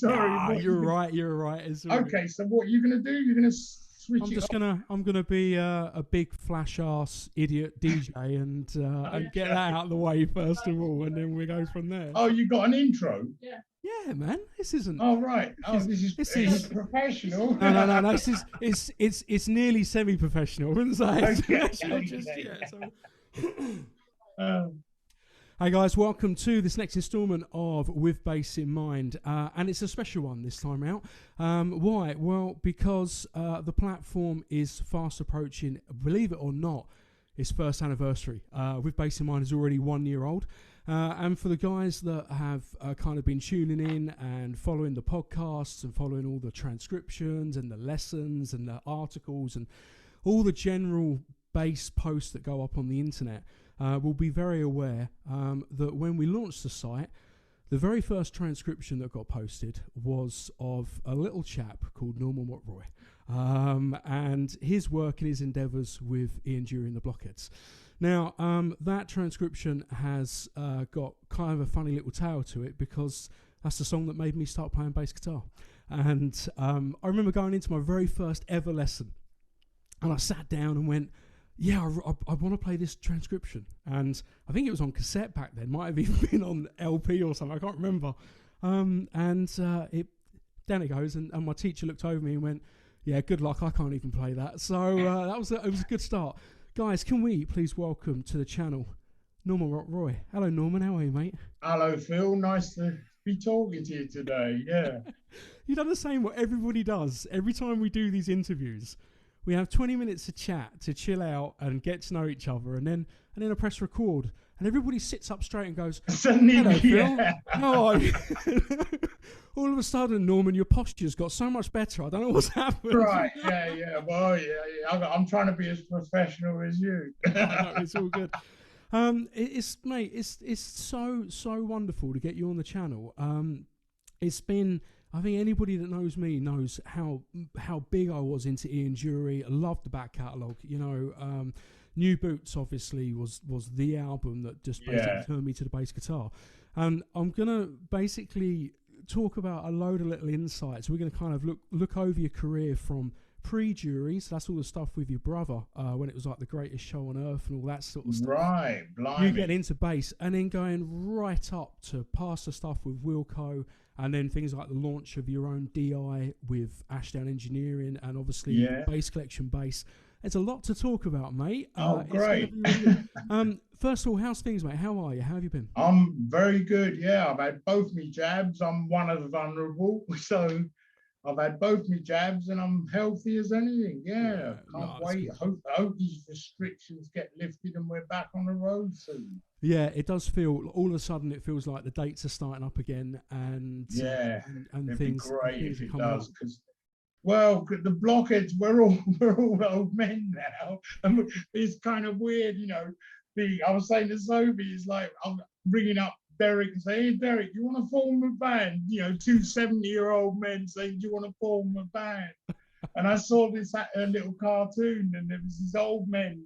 Sorry. Ah, you're right. You're right. It's all Okay, good. so what are you going to do? You're going to switch it I'm gonna be a big flash ass idiot DJ and get that out of the way first of all, and then we go from there. Oh, you got an intro? Yeah, man. This isn't. Oh, right. This is professional. no. This is it's nearly semi-professional. I wouldn't say it's professional just yet. So. Hey guys, welcome to this next instalment of With Bass in Mind, and it's a special one this time out. Why? Well, because the platform is fast approaching, believe it or not, its first anniversary. With Bass in Mind is already 1 year old, and for the guys that have kind of been tuning in and following the podcasts and following all the transcriptions and the lessons and the articles and all the general bass posts that go up on the internet, will be very aware that when we launched the site, the very first transcription that got posted was of a little chap called Norman Watt-Roy, and his work and his endeavours with Ian Dury and the Blockheads. Now, that transcription has got kind of a funny little tale to it, because that's the song that made me start playing bass guitar. And I remember going into my very first ever lesson, and I sat down and went, yeah, I want to play this transcription. And I think it was on cassette back then, might have even been on LP or something, I can't remember. Down it goes, and my teacher looked over me and went, yeah, good luck, I can't even play that. So it was a good start. Guys, can we please welcome to the channel Norman Watt-Roy. Hello, Norman, how are you, mate? Hello, Phil, nice to be talking to you today, yeah. You've done the same what everybody does. Every time we do these interviews, we have 20 minutes to chat, to chill out and get to know each other, and then I press record, and everybody sits up straight and goes, hello, Phil, how are you? All of a sudden, Norman, your posture's got so much better. I don't know what's happened. Right, yeah. Well, yeah. I'm trying to be as professional as you. No, it's all good. It's so wonderful to get you on the channel. It's been, I think anybody that knows me knows how big I was into Ian Dury. I loved the back catalogue. You know, New Boots obviously was the album that just basically turned me to the bass guitar. And I'm gonna basically talk about a load of little insights. We're gonna kind of look over your career from pre-Dury, so that's all the stuff with your brother when it was like the greatest show on earth and all that sort of stuff. Right, blimey. You get into bass, and then going right up to past the stuff with Wilko, and then things like the launch of your own DI with Ashdown Engineering, and obviously Bass Collection Bass. There's a lot to talk about, mate. Great. First of all, how's things, mate? How are you? How have you been? I'm very good, yeah. I've had both my jabs. I'm one of the vulnerable, so I've had both my jabs and I'm healthy as anything. Yeah, can't wait. I hope these restrictions get lifted and we're back on the road soon. Yeah, it does feel, all of a sudden it feels like the dates are starting up again, and and it'd things. Be great if it does, up. because well, the Blockheads, we're all old men now, and it's kind of weird, you know. I was saying to Sophie, it's like I'm ringing up Derek and saying, hey, Derek, you want to form a band? You know, two 70-year-old men saying, do you want to form a band? And I saw this little cartoon, and there was these old men,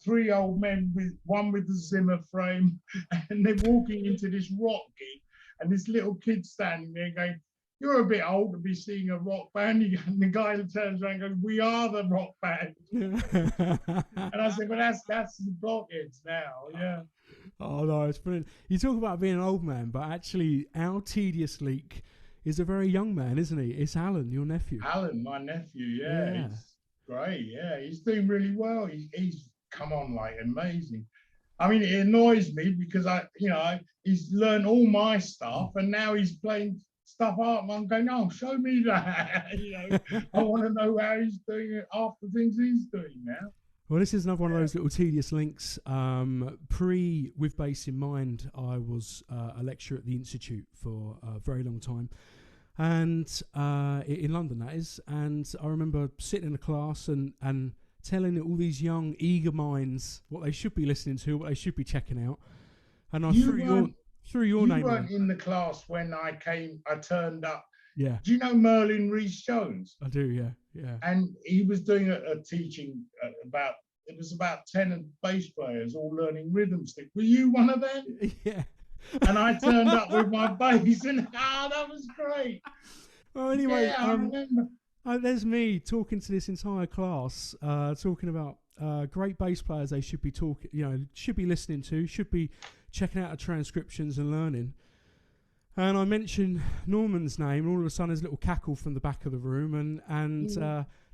three old men, with one with the Zimmer frame, and they're walking into this rock gig, and this little kid standing there going, you're a bit old to be seeing a rock band. And the guy turns around and goes, we are the rock band. And I said, well, that's the Blockheads now, yeah. Oh, no, it's brilliant. You talk about being an old man, but actually our tedious leak is a very young man, isn't he? It's Alan, your nephew. Alan, my nephew, yeah. He's great, yeah. He's doing really well. He's come on, like, amazing. I mean, it annoys me because he's learned all my stuff, and now he's playing stuff up, and I'm going, oh, show me that. You know, I want to know how he's doing it after things he's doing now. Well, this is another one of those little tedious links. With Bass in Mind, I was a lecturer at the Institute for a very long time, and in London, that is. And I remember sitting in a class and telling all these young, eager minds what they should be listening to, what they should be checking out. And I threw your name. You weren't in the class when I turned up. Yeah. Do you know Merlin Rees-Jones? I do, yeah. And he was doing a teaching about 10 bass players all learning rhythm stick. Were you one of them? Yeah. And I turned up with my bass, and that was great. Well, anyway, Yeah, I remember. There's me talking to this entire class, talking about great bass players they should be talking, should be listening to, should be checking out the transcriptions and learning. And I mentioned Norman's name, and all of a sudden there's a little cackle from the back of the room, and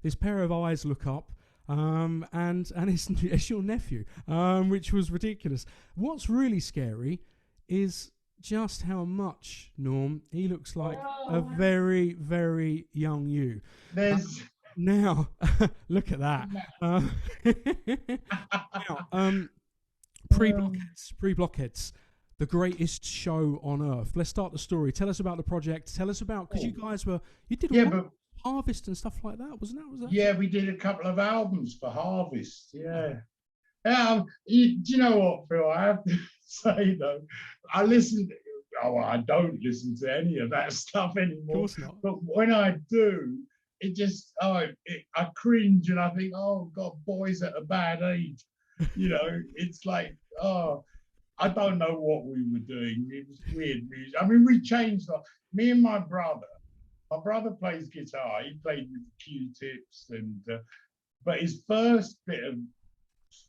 this pair of eyes look up, and it's your nephew, which was ridiculous. What's really scary is just how much, Norm, he looks like a very, very young you. Now, look at that. Pre-Blockheads, the greatest show on earth. Let's start the story. Tell us about the project. Tell us about, because you did Harvest and stuff like that, wasn't it? Was that? Yeah, we did a couple of albums for Harvest. Yeah. Do you know what, Phil? I have to say though, I don't listen to any of that stuff anymore. Of course not. But when I do, it just I cringe and I think, oh God, boys at a bad age. It's like, I don't know what we were doing. It was weird music. I mean, we changed. Me and my brother. My brother plays guitar. He played with Q-tips, but his first bit of,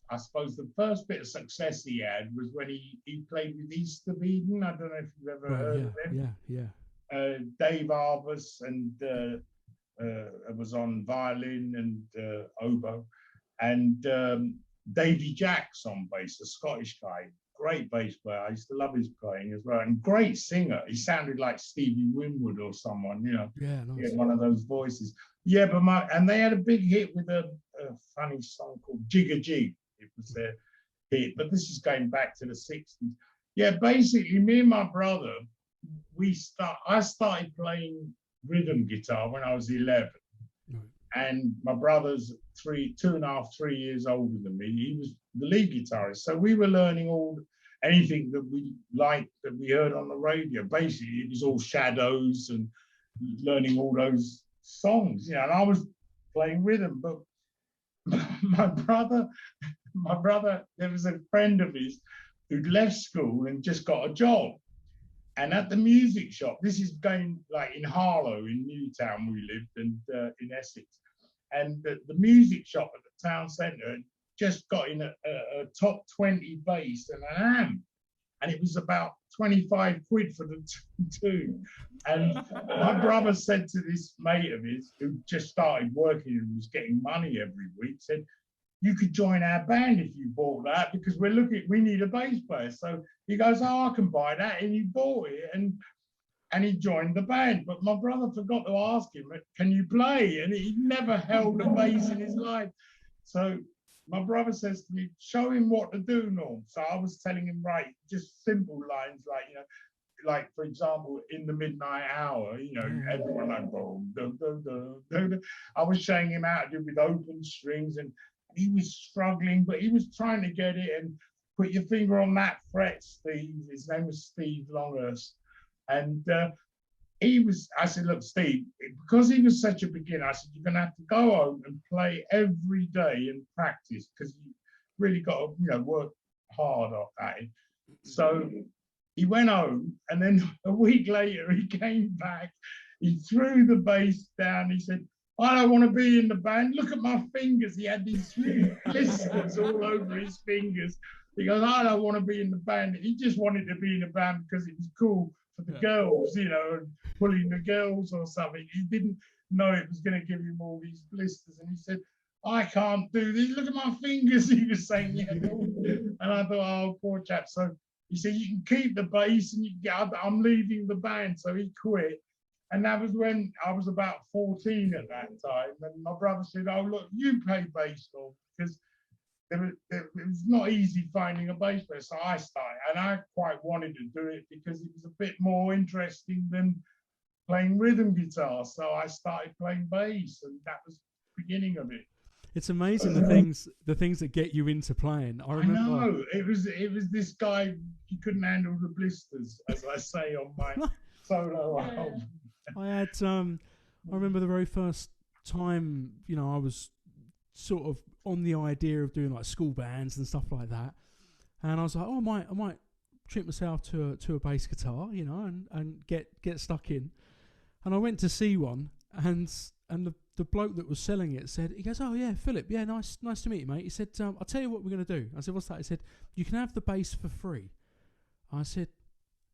I suppose, the first bit of success he had was when he played with East of Eden. I don't know if you've ever heard of him. Yeah. Dave Arbus and was on violin and oboe, and Davy Jacks on bass, a Scottish guy. Great bass player. I used to love his playing as well, and great singer. He sounded like Stevie Winwood or someone, Yeah, nice. He had one of those voices. Yeah, and they had a big hit with a funny song called Jigga Jig. It was their hit, but this is going back to the 60s. Yeah, basically, me and my brother, I started playing rhythm guitar when I was 11. Right. And my brother's 2.5, 3 years older than me. He was the lead guitarist. So we were learning anything that we liked, that we heard on the radio. Basically, it was all Shadows and learning all those songs, and I was playing rhythm. But my brother, there was a friend of his who'd left school and just got a job. And at the music shop, this is going like in Harlow, in Newtown we lived, and in Essex. And the music shop at the town centre just got in a top 20 bass and an amp. And it was about 25 quid for the two. And my brother said to this mate of his, who just started working and was getting money every week, said, you could join our band if you bought that, because we need a bass player. So he goes, I can buy that. And he bought it and he joined the band. But my brother forgot to ask him, can you play? And he never held a bass in his life. So my brother says to me, show him what to do, Norm. So I was telling him, right, just simple lines like, for example, in the midnight hour, everyone like, boom, dum, dum, dum, dum, dum. I was showing him how to do with open strings, and he was struggling, but he was trying to get it. And put your finger on that fret, Steve. His name was Steve Longhurst. And I said, look, Steve, because he was such a beginner, I said, you're going to have to go home and play every day and practice, because you really got to, work hard at it. So he went home, and then a week later, he came back. He threw the bass down. He said, I don't want to be in the band. Look at my fingers. He had these blisters all over his fingers. He goes, I don't want to be in the band. He just wanted to be in the band because it was cool for the girls, and pulling the girls or something. He didn't know it was going to give him all these blisters. And he said, I can't do this. Look at my fingers. He was saying, and I thought, oh, poor chap. So he said, you can keep the bass and I'm leaving the band. So he quit. And that was when I was about 14 at that time. And my brother said, oh, look, you play bass, Norm, because it was not easy finding a bass player. So I started, and I quite wanted to do it because it was a bit more interesting than playing rhythm guitar. So I started playing bass, and that was the beginning of it. It's amazing the things that get you into playing. I remember. I know. It was this guy, he couldn't handle the blisters, as I say on my solo album. I remember the very first time, I was sort of on the idea of doing like school bands and stuff like that. And I was like, oh, I might treat myself to a bass guitar, you know, and get stuck in. And I went to see one, and the bloke that was selling it said, he goes, "Oh yeah, Philip, yeah, nice to meet you, mate." He said, "I'll tell you what we're going to do." I said, "What's that?" He said, "You can have the bass for free." I said,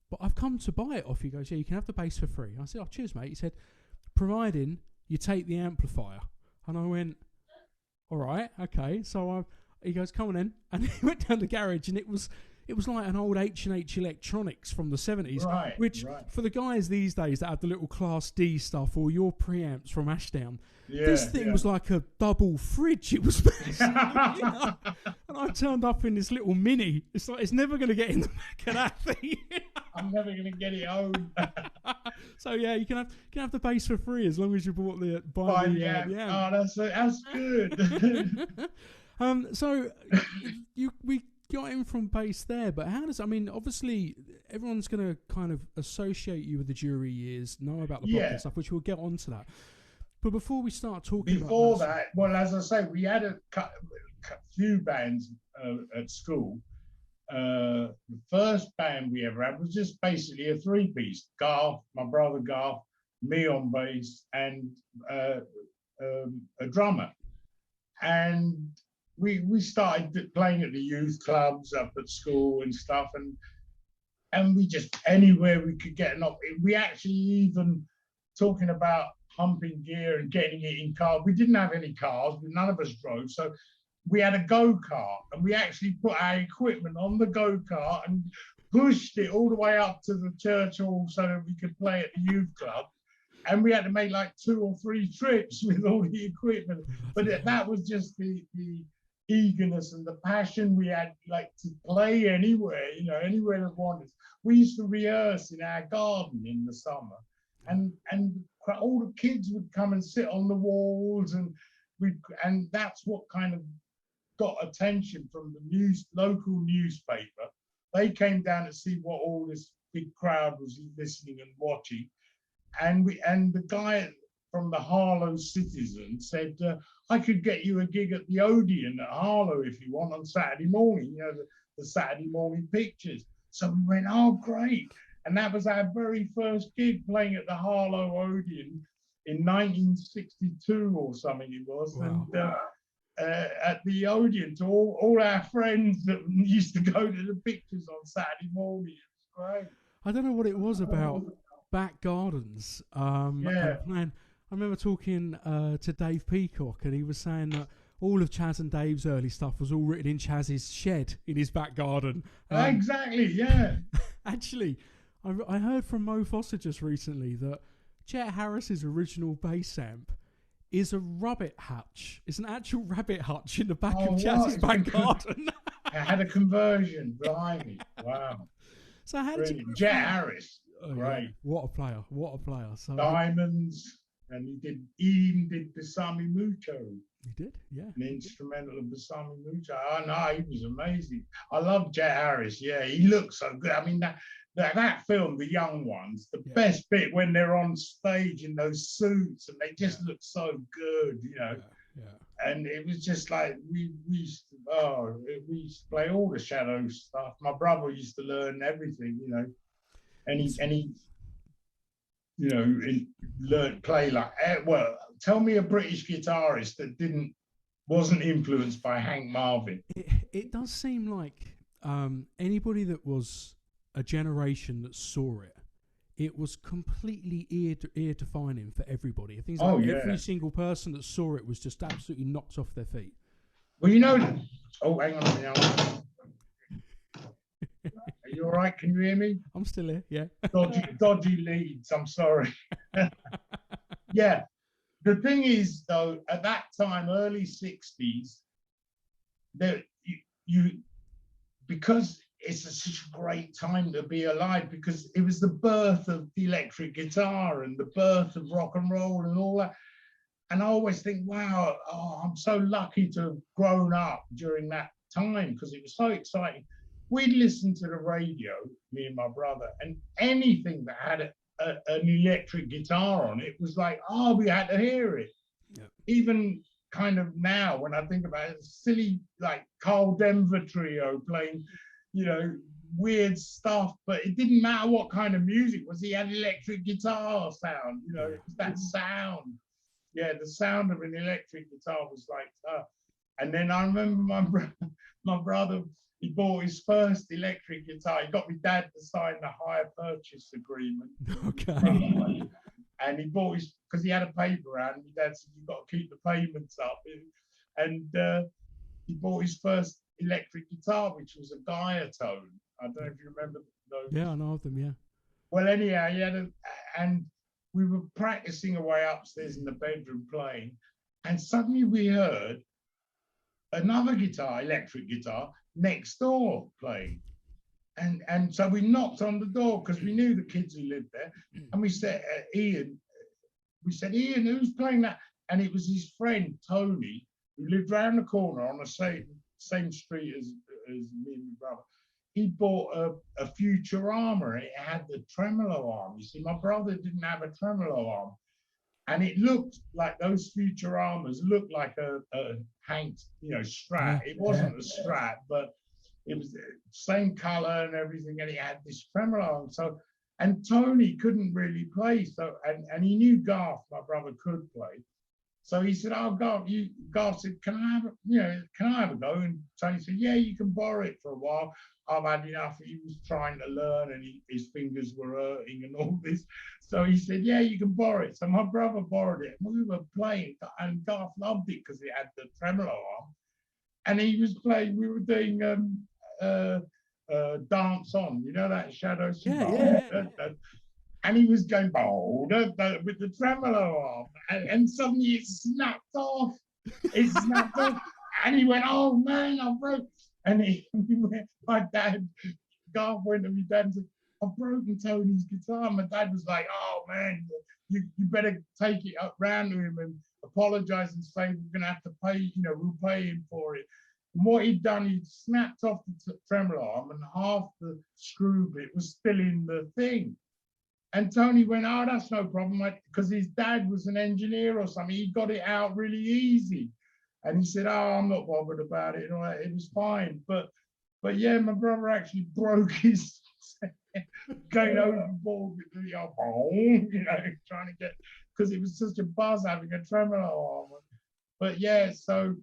"But I've come to buy it off you." He goes, "Yeah, you can have the bass for free." I said, "Oh, cheers, mate." He said, "Providing you take the amplifier." And I went, "All right, okay." So he goes, "Come on in," and he went down the garage, and it was like an old H&H Electronics from the 70s, which for the guys these days that have the little Class D stuff or your preamps from Ashdown, this thing was like a double fridge. It was massive, you know? And I turned up in this little Mini. It's like, it's never going to get in the back of that thing. I'm never going to get it home. So yeah, you can have the bass for free as long as you bought the amp. Oh, that's good. So we got in from bass there, but how does, I mean, obviously everyone's going to kind of associate you with the Dury years, know about the Blockheads stuff, which we'll get onto that. But before we start talking about that, well, as I say, we had a few bands at school. The first band we ever had was just basically a three-piece: Garth, my brother Garth, me on bass, and a drummer. And we started playing at the youth clubs up at school and stuff, and we just, anywhere we could get we actually even talking about pumping gear and getting it in cars. We didn't have any cars, but none of us drove, so we had a go-kart, and we actually put our equipment on the go-kart and pushed it all the way up to the church hall so that we could play at the youth club. And we had to make like 2 or 3 trips with all the equipment, but that was just the eagerness and the passion we had, like, to play anywhere, you know, anywhere that wanted. We used to rehearse in our garden in the summer, and all the kids would come and sit on the walls, and that's what kind of got attention from the local newspaper. They came down to see what all this big crowd was listening and watching, and the guy from the Harlow Citizen said, "I could get you a gig at the Odeon at Harlow if you want on Saturday morning, you know, the Saturday morning pictures." So we went, "Oh, great." And that was our very first gig, playing at the Harlow Odeon in 1962 or something it was. Wow. And at the Odeon, to all our friends that used to go to the pictures on Saturday morning. It was great. I don't know what it was about back gardens. And playing. I remember talking to Dave Peacock, and he was saying that all of Chaz and Dave's early stuff was all written in Chaz's shed in his back garden. Exactly, yeah. Actually, I heard from Mo Foster just recently that Chet Harris's original bass amp is a rabbit hutch. It's an actual rabbit hutch in the back of Chaz's back garden. I had a conversion behind me. Wow. So how did you... Chet Harris, great. Yeah. What a player, what a player. So Diamonds. And he even did Besame Mucho. He did, yeah. An instrumental of Besame Mucho. Oh no, he was amazing. I love Chet Harris. Yeah, he looks so good. I mean, that film, The Young Ones, the best bit when they're on stage in those suits and they just look so good, you know. Yeah. And it was just like we used to play all the Shadow stuff. My brother used to learn everything, you know, and he you know, play like, well, tell me a British guitarist that wasn't influenced by Hank Marvin. It does seem like anybody that was a generation that saw it, it was completely ear defining for everybody. I think every single person that saw it was just absolutely knocked off their feet. Well, you know, hang on a minute. Are you all right? Can you hear me? I'm still here, yeah. Dodgy leads, I'm sorry. Yeah. The thing is, though, at that time, early 60s, because it's such a great time to be alive, because it was the birth of the electric guitar and the birth of rock and roll and all that. And I always think, wow, I'm so lucky to have grown up during that time, because it was so exciting. We'd listen to the radio, me and my brother, and anything that had an electric guitar on it was like, we had to hear it. Yep. Even kind of now, when I think about it, silly, like Carl Denver Trio playing, weird stuff, but it didn't matter what kind of music was. He had electric guitar sound, it was that sound. Yeah, the sound of an electric guitar was like, and then I remember my brother, he bought his first electric guitar. He got my dad to sign the hire purchase agreement. Okay. And he bought his, because he had a paper round, my dad said, you've got to keep the payments up. And he bought his first electric guitar, which was a Gaia tone. I don't know if you remember those. Yeah, I know of them, yeah. Well, anyhow, he had and we were practicing away upstairs in the bedroom playing, and suddenly we heard another guitar, electric guitar, next door playing. And so we knocked on the door because we knew the kids who lived there. And we said, Ian, Ian, who's playing that? And it was his friend, Tony, who lived round the corner on the same street as me and my brother. He bought a Futurama. It had the tremolo arm. You see, my brother didn't have a tremolo arm. And it looked like those Futuramas looked like a Hank, Strat. It wasn't a Strat, but it was the same color and everything, and he had this tremolo. So, and Tony couldn't really play, so and he knew Garth, my brother, could play. So he said, "Oh, Garth said, can I have a go?" And Tony said, "Yeah, you can borrow it for a while. I've had enough." He was trying to learn, and his fingers were hurting and all this. So he said, "Yeah, you can borrow it." So my brother borrowed it, and we were playing, and Garth loved it because it had the tremolo arm. And he was playing. We were doing Dance On, that Shadow Cigar. Yeah. And he was going with the tremolo arm, and suddenly it snapped off. It snapped off, and he went, "Oh man, I broke!" And my dad, Garth went to my dad and said, "I've broken Tony's guitar." My dad was like, "Oh man, you better take it up round to him and apologize and say we're gonna have to pay. We'll pay him for it." And what he'd done, he'd snapped off the tremolo arm, and half the screw bit was still in the thing. And Tony went, "Oh, that's no problem," because his dad was an engineer or something. He got it out really easy. And he said, "Oh, I'm not bothered about it. It was fine." But yeah, my brother actually broke his going overboard with the trying to get, because it was such a buzz having a tremolo arm. But yeah, so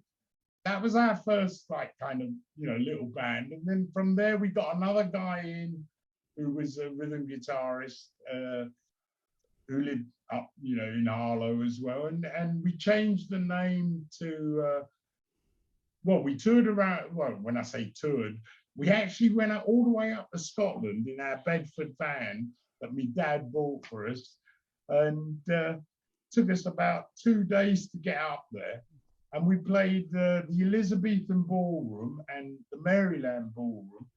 that was our first kind of little band. And then from there we got another guy in who was a rhythm guitarist who lived up in Harlow as well, and we changed the name to we toured around. Well, when I say toured, we actually went all the way up to Scotland in our Bedford van that my dad bought for us, and took us about 2 days to get up there. And we played the Elizabethan Ballroom and the Maryland Ballroom.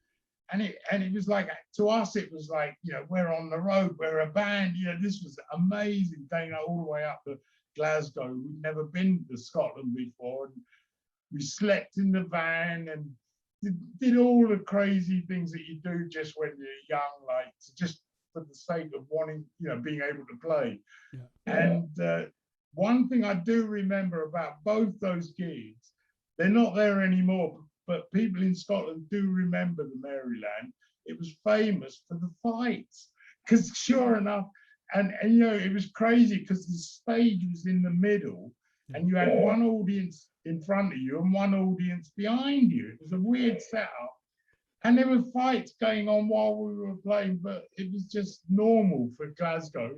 And it was like, to us, it was like, we're on the road, we're a band. This was amazing, going all the way up to Glasgow. We'd never been to Scotland before. And we slept in the van and did all the crazy things that you do just when you're young, just for the sake of wanting, being able to play. Yeah. And one thing I do remember about both those gigs, they're not there anymore, but people in Scotland do remember the Maryland. It was famous for the fights, because sure enough, and it was crazy because the stage was in the middle, and you had one audience in front of you and one audience behind you. It was a weird setup, and there were fights going on while we were playing, but it was just normal for Glasgow.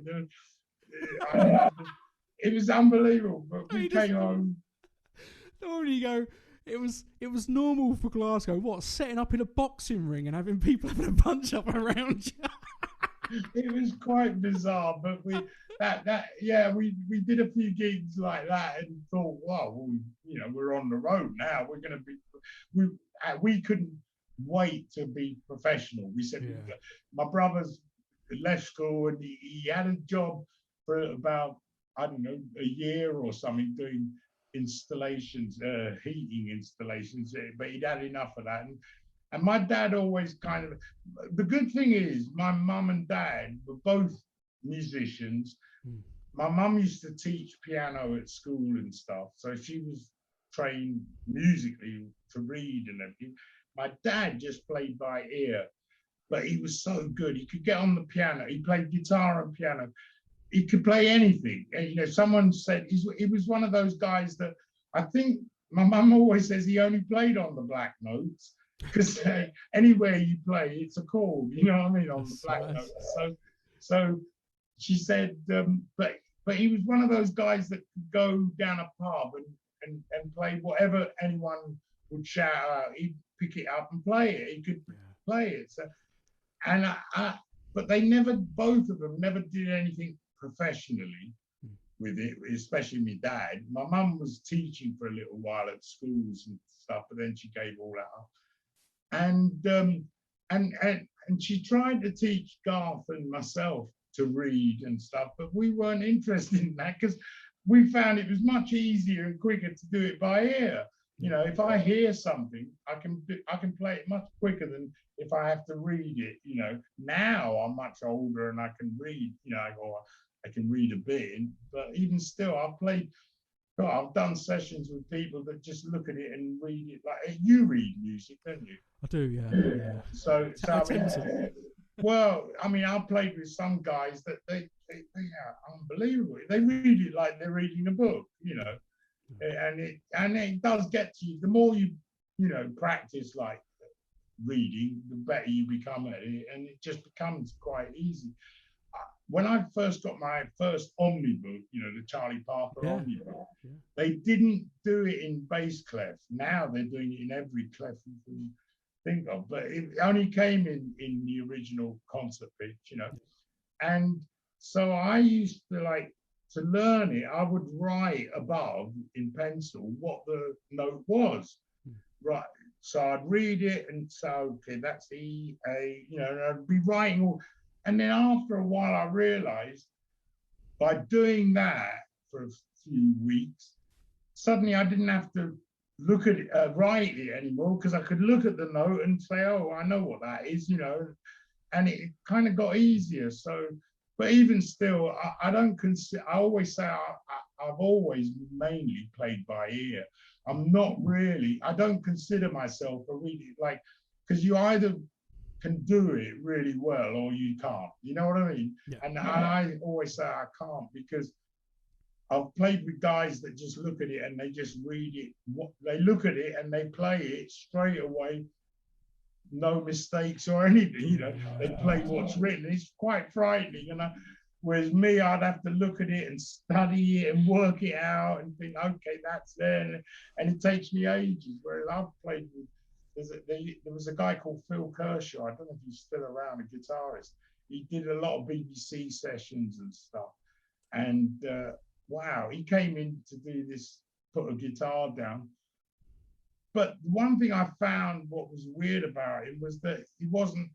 It was unbelievable, but we came home. Normally you go, it was normal for Glasgow. What, setting up in a boxing ring and having people having a punch up around you? It was quite bizarre, but we did a few gigs like that and thought, well, we're on the road now. We're going to be. We couldn't wait to be professional. We said, my brother's left school and he had a job for about, I don't know, a year or something doing installations, heating installations, but he'd had enough of that. And my dad always the good thing is my mum and dad were both musicians. My mum used to teach piano at school and stuff, so she was trained musically to read and everything. my dad just played by ear, but he was so good. He could get on the piano. He played guitar and piano. He could play anything. And, you know, someone said he was one of those guys that I think my mum always says he only played on the black notes, because anywhere you play, it's a chord, you know what I mean, on the black notes. So she said, but he was one of those guys that could go down a pub and play whatever anyone would shout out. He'd pick it up and play it. He could play it. So, and but they never, both of them never did anything professionally with it, especially my dad. My mum was teaching for a little while at schools and stuff, but then she gave all that up. And she tried to teach Garth and myself to read and stuff, but we weren't interested in that because we found it was much easier and quicker to do it by ear. You know, if I hear something, I can play it much quicker than if I have to read it. You know, now I'm much older and I can read. You know, or I can read a bit, but even still, I've done sessions with people that just look at it and read it. Like, you read music, don't you? I do, yeah. So I mean, well, I mean, I've played with some guys that they are unbelievable. They read it like they're reading a book, you know, and it does get to you. The more you practice like reading, the better you become at it, and it just becomes quite easy. When I first got my first omnibook, you know, the Charlie Parker omnibook, they didn't do it in bass clef. Now they're doing it in every clef you can think of, but it only came in the original concert pitch, you know. And so I used to learn it. I would write above in pencil what the note was, right? So I'd read it and say, okay, that's E, A, you know, and I'd be writing all. And then after a while, I realized by doing that for a few weeks, suddenly I didn't have to look at it, write it anymore, because I could look at the note and say, oh, I know what that is, you know, and it kind of got easier. So, but even still, I don't consider, I always say I've always mainly played by ear. I'm not really, I don't consider myself a really, like, because you either can do it really well or you can't, you know what I mean? Yeah. And I always say I can't, because I've played with guys that just look at it and they just read it. They look at it and they play it straight away, no mistakes or anything, you know, they play what's written. It's quite frightening, you know. Whereas me, I'd have to look at it and study it and work it out and think, okay, that's there. And it takes me ages. Whereas I've played with, there was a guy called Phil Kershaw, I don't know if he's still around, a guitarist. He did a lot of BBC sessions and stuff. And wow, he came in to do this, put a guitar down. But one thing I found what was weird about him was that he wasn't,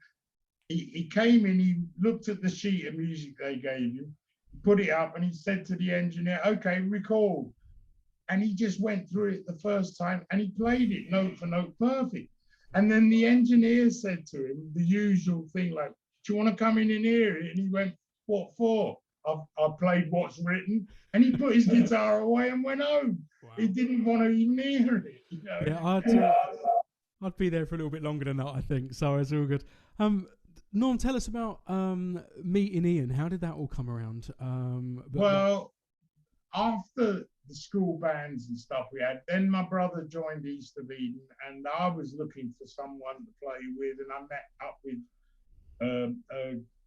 he came in, he looked at the sheet of music they gave him, put it up, and he said to the engineer, okay, record. And he just went through it the first time and he played it note for note perfect. And then the engineer said to him the usual thing, like, do you want to come in and hear it? And he went, what for? I've played what's written. And he put his guitar away and went home. Wow. He didn't want to even hear it. You know? Yeah, I'd be there for a little bit longer than that, I think. So it's all good. Norm, tell us about meeting Ian. How did that all come around? Well, after the school bands and stuff we had, then my brother joined East of Eden, and I was looking for someone to play with, and I met up with a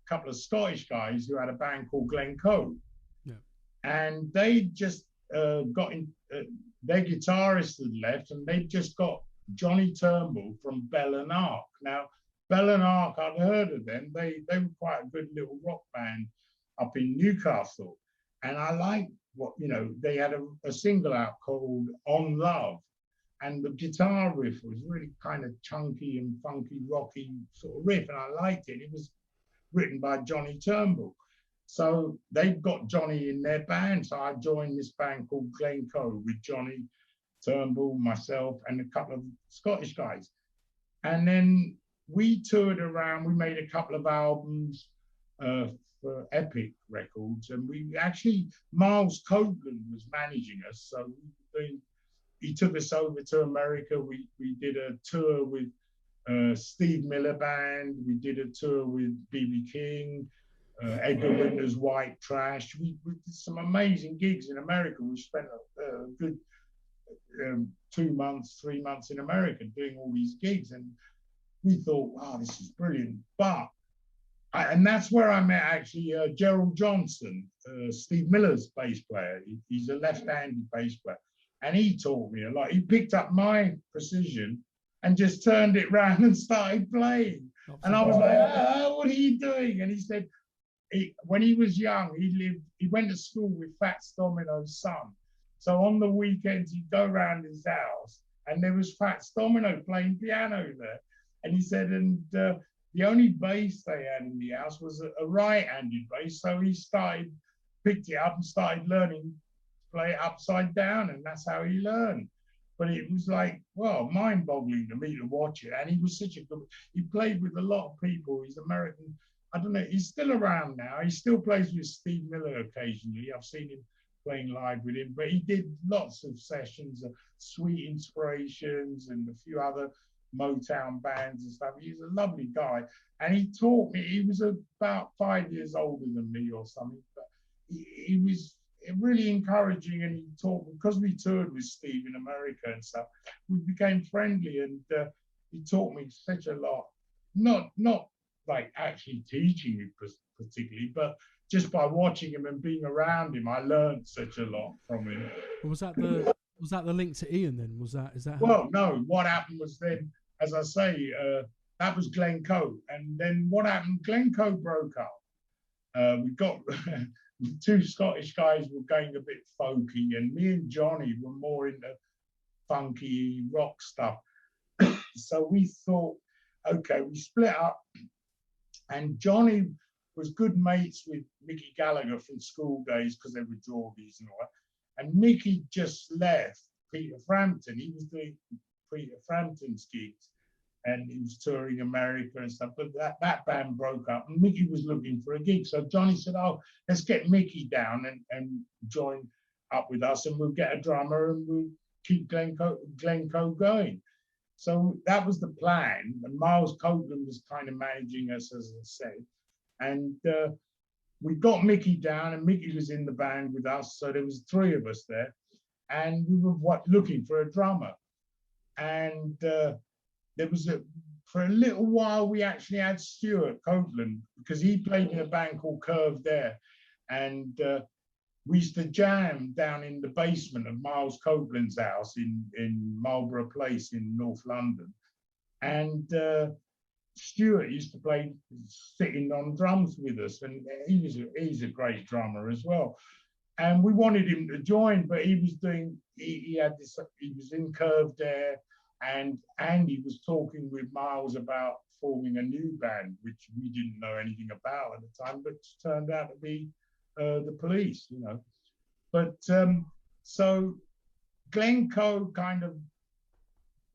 couple of Scottish guys who had a band called Glencoe. Yeah. And they just got in, their guitarist had left, and they just got Johnny Turnbull from Bell and Ark. Now, Bell and Ark, I'd heard of them. They were quite a good little rock band up in Newcastle. And I liked what, you know, they had a single out called On Love. And the guitar riff was really kind of chunky and funky, rocky sort of riff. And I liked it. It was written by Johnny Turnbull. So they've got Johnny in their band. So I joined this band called Glencoe with Johnny Turnbull, myself, and a couple of Scottish guys. And then we toured around. We made a couple of albums for Epic Records. And we actually, Miles Copeland was managing us. So he took us over to America. We did a tour with Steve Miller Band. We did a tour with B.B. King, Edgar Winter's White Trash. We did some amazing gigs in America. We spent a good 2 months, 3 months in America doing all these gigs, and we thought, wow, this is brilliant. But and that's where I met actually Gerald Johnson, Steve Miller's bass player. He's a left-handed bass player, and he taught me a lot. He picked up my precision and just turned it round and started playing. And I was like, oh, what are you doing? And he said, when he was young, he went to school with Fats Domino's son. So on the weekends, he'd go around his house, and there was Fats Domino playing piano there. And he said, and the only bass they had in the house was a right-handed bass. So he picked it up and started learning to play it upside down, and that's how he learned. But it was like, well, mind-boggling to me to watch it. And he was such a good, he played with a lot of people. He's American. I don't know, he's still around now. He still plays with Steve Miller occasionally. I've seen him playing live with him, but he did lots of sessions of Sweet Inspirations and a few other Motown bands and stuff. He's a lovely guy, and he taught me. He was about 5 years older than me or something, but he was really encouraging, and he taught, because we toured with Steve in America and stuff, we became friendly, and he taught me such a lot. Not like actually teaching me particularly, but just by watching him and being around him, I learned such a lot from him. Was that the link to Ian then? Is that? Well, no. What happened was then, as I say, that was Glencoe, and then what happened? Glencoe broke up. We got two Scottish guys were going a bit folky, and me and Johnny were more into funky rock stuff. So we thought, okay, we split up, and Johnny was good mates with Mickey Gallagher from school days because they were Geordies and all that. And Mickey just left Peter Frampton. He was doing Peter Frampton's gigs, and he was touring America and stuff. But that band broke up, and Mickey was looking for a gig. So Johnny said, "Oh, let's get Mickey down and join up with us, and we'll get a drummer and we'll keep Glencoe going." So that was the plan. And Miles Copeland was kind of managing us, as I said. And we got Mickey down, and Mickey was in the band with us. So there was 3 of us there, and we were looking for a drummer. And there was for a little while, we actually had Stuart Copeland, because he played in a band called Curved Air. And we used to jam down in the basement of Miles Copeland's house in Marlborough Place in North London. And Stuart used to play sitting on drums with us, and he's a great drummer as well. And we wanted him to join, but he was in Curved Air, and Andy was talking with Miles about forming a new band, which we didn't know anything about at the time, but turned out to be the Police, you know. But so Glencoe kind of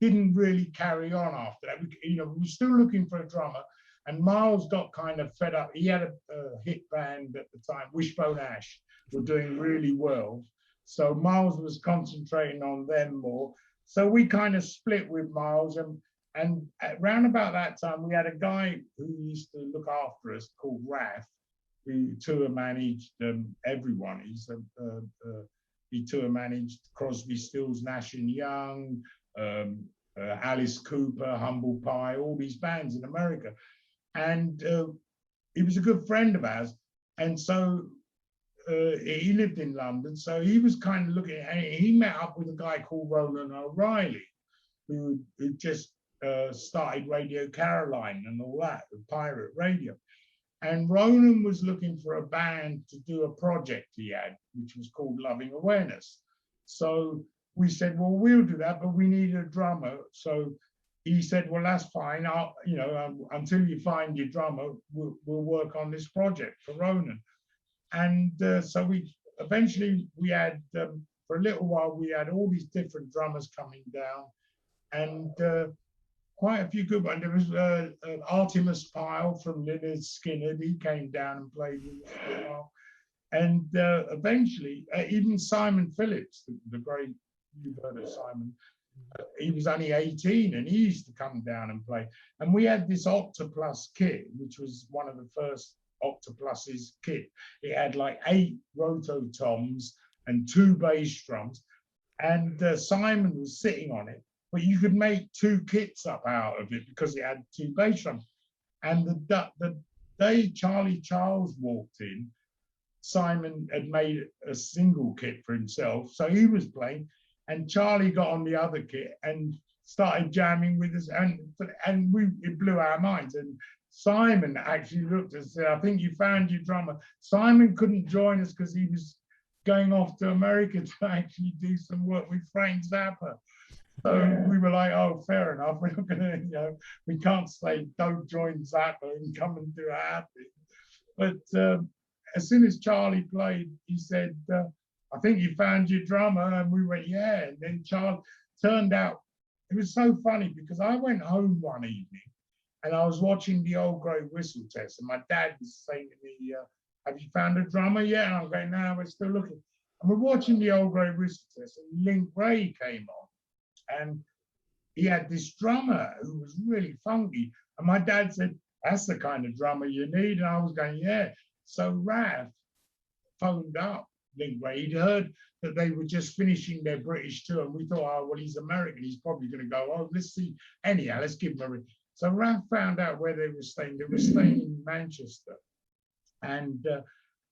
didn't really carry on after that. We were still looking for a drummer, and Miles got kind of fed up. He had a hit band at the time, Wishbone Ash, were doing really well. So Miles was concentrating on them more. So we kind of split with Miles, and around about that time, we had a guy who used to look after us called Raph, who tour managed everyone. He tour managed Crosby, Stills, Nash and Young, Alice Cooper, Humble Pie, all these bands in America. And he was a good friend of ours. And so he lived in London. So he was kind of looking, and he met up with a guy called Roland O'Reilly, who just started Radio Caroline and all that, the pirate radio. And Ronan was looking for a band to do a project he had, which was called Loving Awareness. So we said, well, we'll do that, but we need a drummer. So he said, well, that's fine. Until you find your drummer, we'll work on this project for Ronan. And so we eventually had, for a little while, we had all these different drummers coming down, and quite a few good ones. There was Artemus Pyle from Lynyrd Skynyrd. He came down and played with us for a while. And eventually, even Simon Phillips, the great, you've heard of Simon, he was only 18 and he used to come down and play. And we had this Octopus kit, which was one of the first Octopus's kit. It had like 8 rototoms and 2 bass drums. And Simon was sitting on it, but you could make 2 kits up out of it because it had 2 bass drums. And the day Charlie Charles walked in, Simon had made a single kit for himself. So he was playing, and Charlie got on the other kit and started jamming with us. And it blew our minds. And Simon actually looked and said, I think you found your drummer. Simon couldn't join us because he was going off to America to actually do some work with Frank Zappa. So we were like, oh, fair enough. We're not gonna, we can't say don't join Zappa and come and do our thing. But as soon as Charlie played, he said, I think you found your drummer. And we went, yeah. And then Charlie turned out, it was so funny because I went home one evening and I was watching the Old Grey Whistle test. And my dad was saying to me, have you found a drummer yet? And I'm going, no, we're still looking. And we're watching the Old Grey Whistle test, and Link Ray came on. And he had this drummer who was really funky. And my dad said, that's the kind of drummer you need. And I was going, yeah. So Raph phoned up Link Ray. He'd heard that they were just finishing their British tour. And we thought, oh, well, he's American. He's probably going to go, oh, let's see. Anyhow, let's give him a ring. So Raph found out where they were staying. They were staying in Manchester. And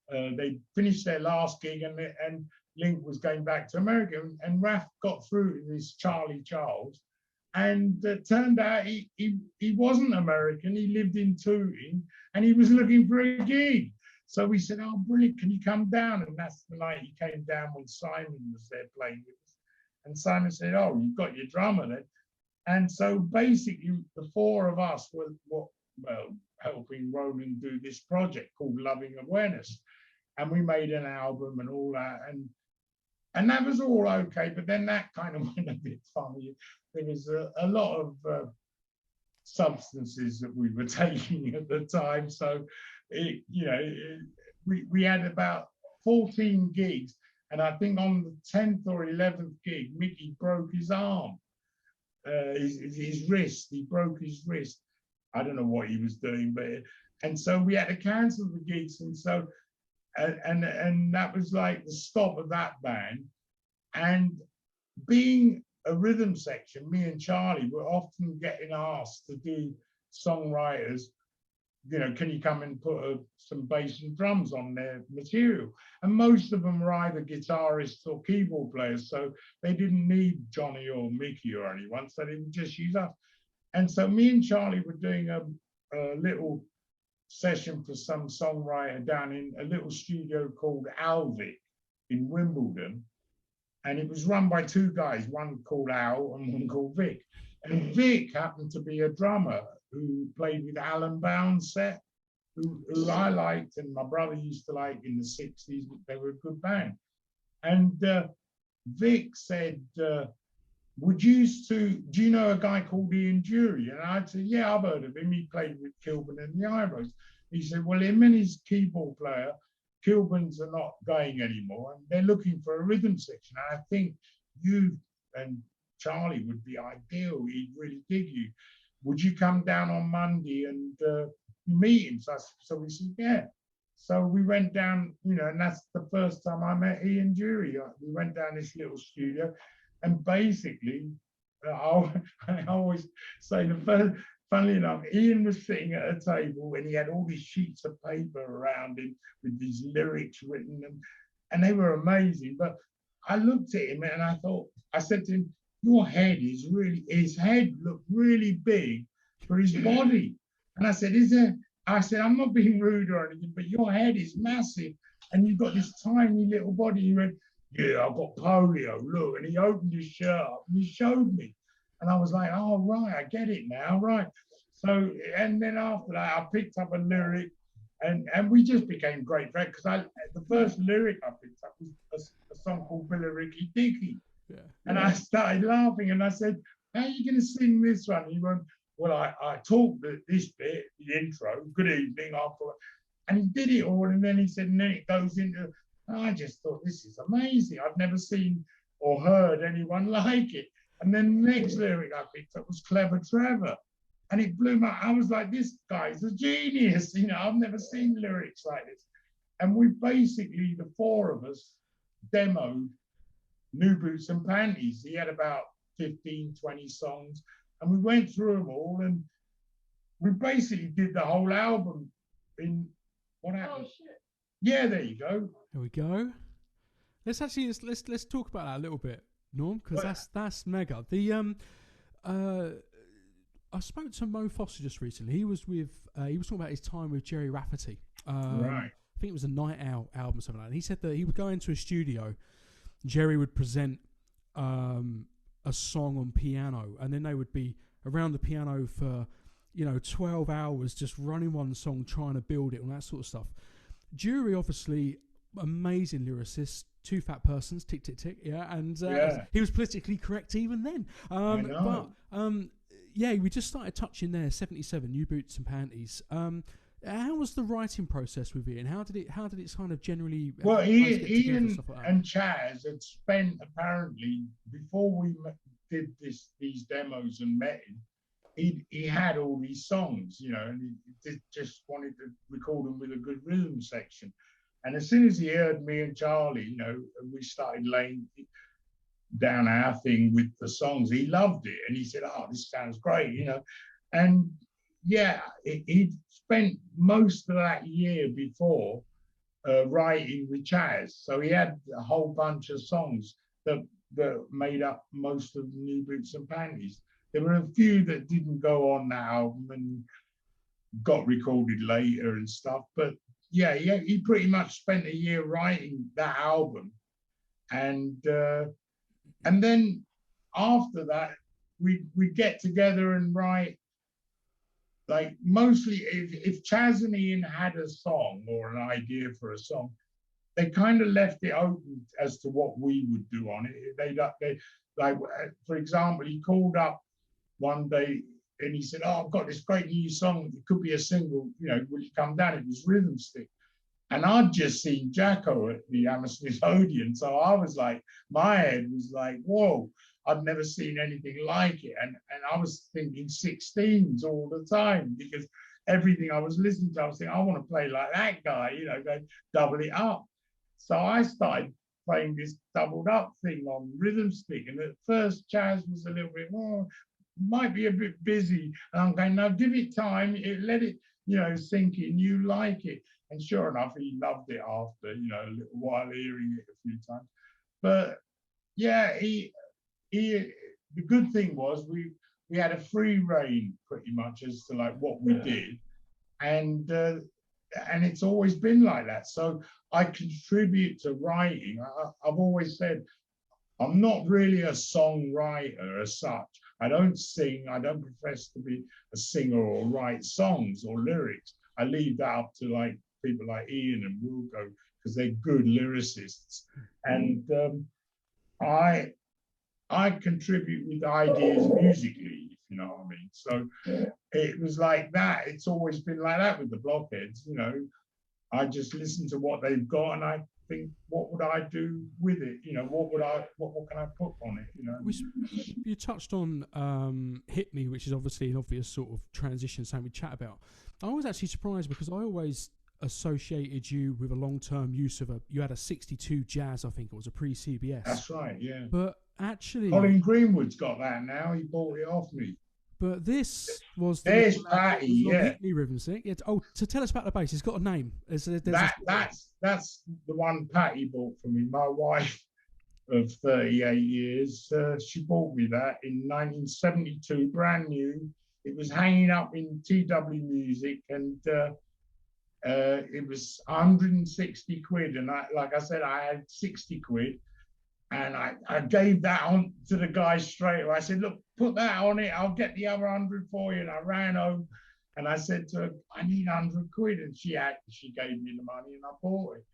they finished their last gig, and Link was going back to America. And Raph got through to this Charlie Charles. And turned out he wasn't American. He lived in Tooting, and he was looking for a gig. So we said, oh, brilliant, can you come down? And that's the night he came down when Simon was there playing with us. And Simon said, oh, you've got your drummer then. And so basically the 4 of us were helping Roland do this project called Loving Awareness. And we made an album and all that. And that was all okay, but then that kind of went a bit funny. There was a lot of substances that we were taking at the time. So, we had about 14 gigs. And I think on the 10th or 11th gig, Mickey broke his arm, his wrist. He broke his wrist. I don't know what he was doing, and so we had to cancel the gigs. And so, and that was like the stop of that band. And being a rhythm section, me and Charlie were often getting asked to do songwriters, can you come and put some bass and drums on their material? And most of them were either guitarists or keyboard players, so they didn't need Johnny or Mickey or anyone, so they would just use us. And so me and Charlie were doing a little session for some songwriter down in a little studio called Alvic in Wimbledon. And it was run by 2 guys, one called Al and one called Vic. And Vic happened to be a drummer who played with Alan Bownset, who I liked and my brother used to like in the 60s. They were a good band. And Vic said, do you know a guy called Ian Dury? And I said, yeah, I've heard of him. He played with Kilburn and the Iros. He said, well, him and his keyboard player, Kilburns are not going anymore, and they're looking for a rhythm section. And I think you and Charlie would be ideal. He'd really dig you. Would you come down on Monday and meet him? So we said, yeah. So we went down, and that's the first time I met Ian Dury. We went down this little studio, and basically, I always say funnily enough, Ian was sitting at a table and he had all these sheets of paper around him with these lyrics written, and they were amazing. But I looked at him and I said to him, his head looked really big for his body. And I said, I'm not being rude or anything, but your head is massive and you've got this tiny little body. He went, yeah, I've got polio, look. And he opened his shirt up and he showed me. And I was like, oh, right, I get it now, right. So, and then after that, I picked up a lyric and we just became great friends because the first lyric I picked up was a song called Billericay Dicky. Yeah. And I started laughing and I said, how are you going to sing this one? And he went, well, I talked this bit, the intro, good evening, and he did it all. And then he said, and then it goes into, and I just thought, this is amazing. I've never seen or heard anyone like it. And then the next lyric I picked up was Clever Trevor. And it blew my, I was like, this guy's a genius. You know, I've never seen lyrics like this. And we basically, the four of us, demoed New Boots and Panties. He had about 15, 20 songs. And we went through them all. And we basically did the whole album in, what happened? Oh, shit. Yeah, there you go. There we go. Let's talk about that a little bit, Norm, because that's mega. The I spoke to Mo Foster just recently. He was talking about his time with Jerry Rafferty. Right. I think it was a Night Out album or something like that. And he said that he would go into a studio, Jerry would present a song on piano, and then they would be around the piano for 12 hours just running one song, trying to build it and that sort of stuff. Dury, obviously, amazing lyricist, two fat persons, tick, tick, tick, yeah, and he was politically correct even then. Yeah, we just started touching there, 77, New Boots and Panties. How was the writing process with Ian? How did it kind of generally... Well, Ian and Chaz had spent, apparently, before we did these demos and met him, he had all these songs, and he just wanted to record them with a good rhythm section. And as soon as he heard me and Charlie, and we started laying down our thing with the songs, he loved it. And he said, oh, this sounds great, And yeah, he'd spent most of that year before writing with Chaz. So he had a whole bunch of songs that made up most of New Boots and Panties. There were a few that didn't go on that album and got recorded later and stuff. But yeah, he pretty much spent a year writing that album. And then after that, we get together and write, like, mostly if Chaz and Ian had a song or an idea for a song, they kind of left it open as to what we would do on it. They like, for example, he called up one day and he said, oh, I've got this great new song. It could be a single, will you come down? It was Rhythm Stick. And I'd just seen Jacko at the Hammersmith Odeon. So I was like, my head was like, whoa, I've never seen anything like it. And I was thinking 16s all the time, because everything I was listening to, I was thinking, I want to play like that guy, go double it up. So I started playing this doubled up thing on Rhythm Stick. And at first, Chaz was a little bit more, might be a bit busy. And I'm going, no, give it time, let it, sink in, you like it. And sure enough, he loved it after, a little while hearing it a few times. But yeah, the good thing was we had a free rein pretty much as to like what we did. And it's always been like that. So I contribute to writing. I've always said, I'm not really a songwriter as such. I don't sing. I don't profess to be a singer or write songs or lyrics. I leave that up to like people like Ian and Wilko, because they're good lyricists. And I contribute with ideas musically, if you know what I mean. So it was like that. It's always been like that with the Blockheads, I just listen to what they've got and I think, what would I do with it? What can I put on it? You touched on Hit Me, which is obviously an obvious sort of transition, something we chat about. I was actually surprised because I always associated you with a long-term use of you had a 62 Jazz, I think it was a pre-CBS. That's right, yeah. But actually, Colin Greenwood's got that now. He bought it off me. But this was there's Patty, yeah. Hit Me Rhythm Stick. So tell us about the bass. It's got a name. That's the one Patty bought for me. My wife of 38 years. She bought me that in 1972, brand new. It was hanging up in TW Music, and it was 160 quid. And like I said, I had 60 quid. And I gave that on to the guy straight away. I said, look, put that on it. I'll get the other 100 for you. And I ran home and I said to her, I need 100 quid. And she gave me the money and I bought it.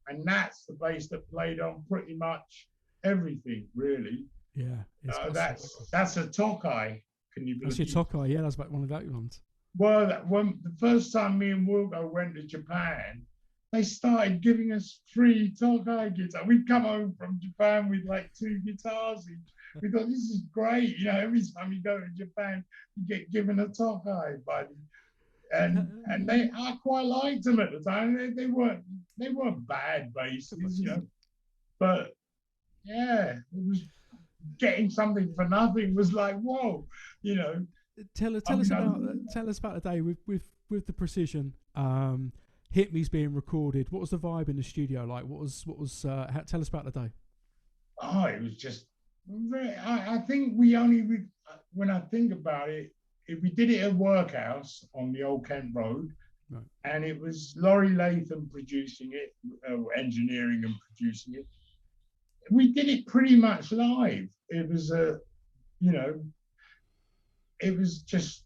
And that's the bass that played on pretty much everything, really. Yeah. That's a Tokai. Can you believe? That's your Tokai, yeah. That's about one of those ones. Well, when the first time me and Wilko went to Japan, they started giving us free Tokai guitars. We'd come home from Japan with like 2 guitars each. We thought, this is great. You know, every time you go to Japan, you get given a top eye, buddy. And I quite liked them at the time. They weren't bad basses, you know. But yeah, it was getting something for nothing was like, whoa, you know. Tell us about the day with the Precision. Hit Me's being recorded. What was the vibe in the studio like? What was tell us about the day. Oh, it was just I think we only when I think about it, we did it at Workhouse on the Old Kent Road, right. And it was Laurie Latham producing it, engineering and producing it. We did it pretty much live. It was it was just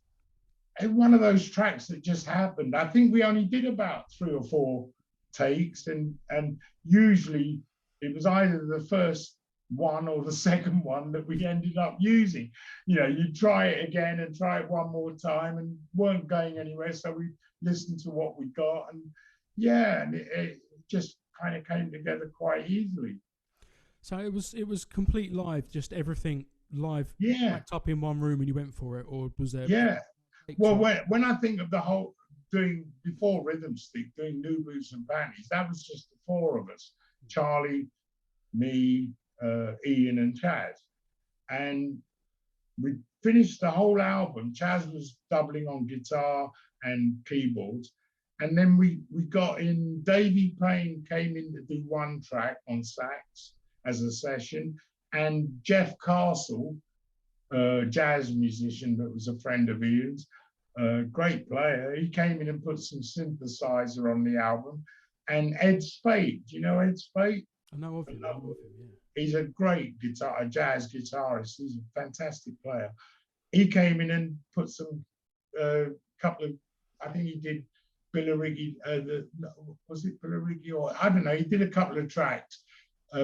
one of those tracks that just happened. I think we only did about 3 or 4 takes, and usually it was either the first one or the second one that we ended up using. You know, you try it again and try it one more time, and weren't going anywhere, so we listened to what we got, and yeah, and it just kind of came together quite easily. So it was complete live, just everything live, packed up in one room, and you went for it, or was there? Yeah. Well, when I think of the whole doing before Rhythm Stick, doing New Boots and Panties, that was just the 4 of us: Charlie, me, Ian, and Chaz. And we finished the whole album. Chaz was doubling on guitar and keyboards, and then we got in. Davey Payne came in to do 1 track on sax as a session, and Jeff Castle, jazz musician that was a friend of Ian's, great player. He came in and put some synthesizer on the album. And Ed Spate, do you know Ed Spate? I know of him. Yeah. He's a great jazz guitarist. He's a fantastic player. He came in and put some couple of, I think he did Billeriggy, was it Billeriggy, or I don't know, he did a couple of tracks.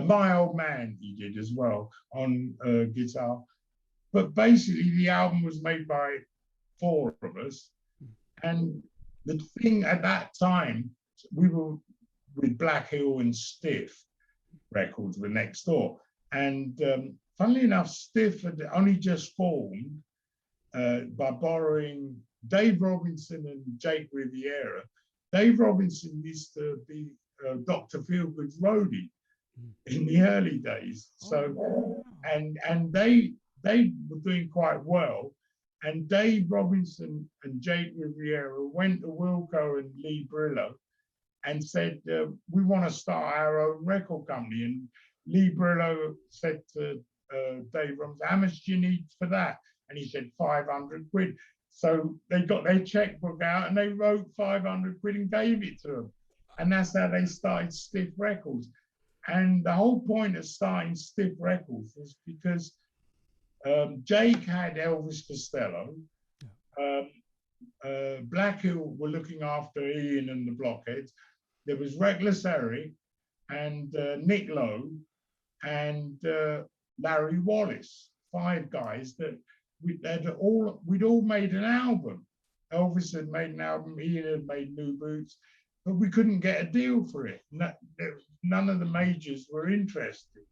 My Old Man he did as well on guitar. But basically the album was made by 4 of us. And the thing at that time, we were with Black Hill and Stiff Records were next door. And funnily enough, Stiff had only just formed by borrowing Dave Robinson and Jake Riviera. Dave Robinson used to be Dr. Feelgood's roadie in the early days. So, and they were doing quite well. And Dave Robinson and Jake Riviera went to Wilko and Lee Brillo and said, we want to start our own record company. And Lee Brillo said to Dave Robinson, how much do you need for that? And he said, 500 quid. So they got their checkbook out and they wrote 500 quid and gave it to them. And that's how they started Stiff Records. And the whole point of starting Stiff Records was because Jake had Elvis Costello. Black Hill were looking after Ian and the Blockheads. There was Reckless Eric and Nick Lowe and Larry Wallace, 5 guys that we'd all made an album. Elvis had made an album, Ian had made New Boots, but we couldn't get a deal for it. None of the majors were interested.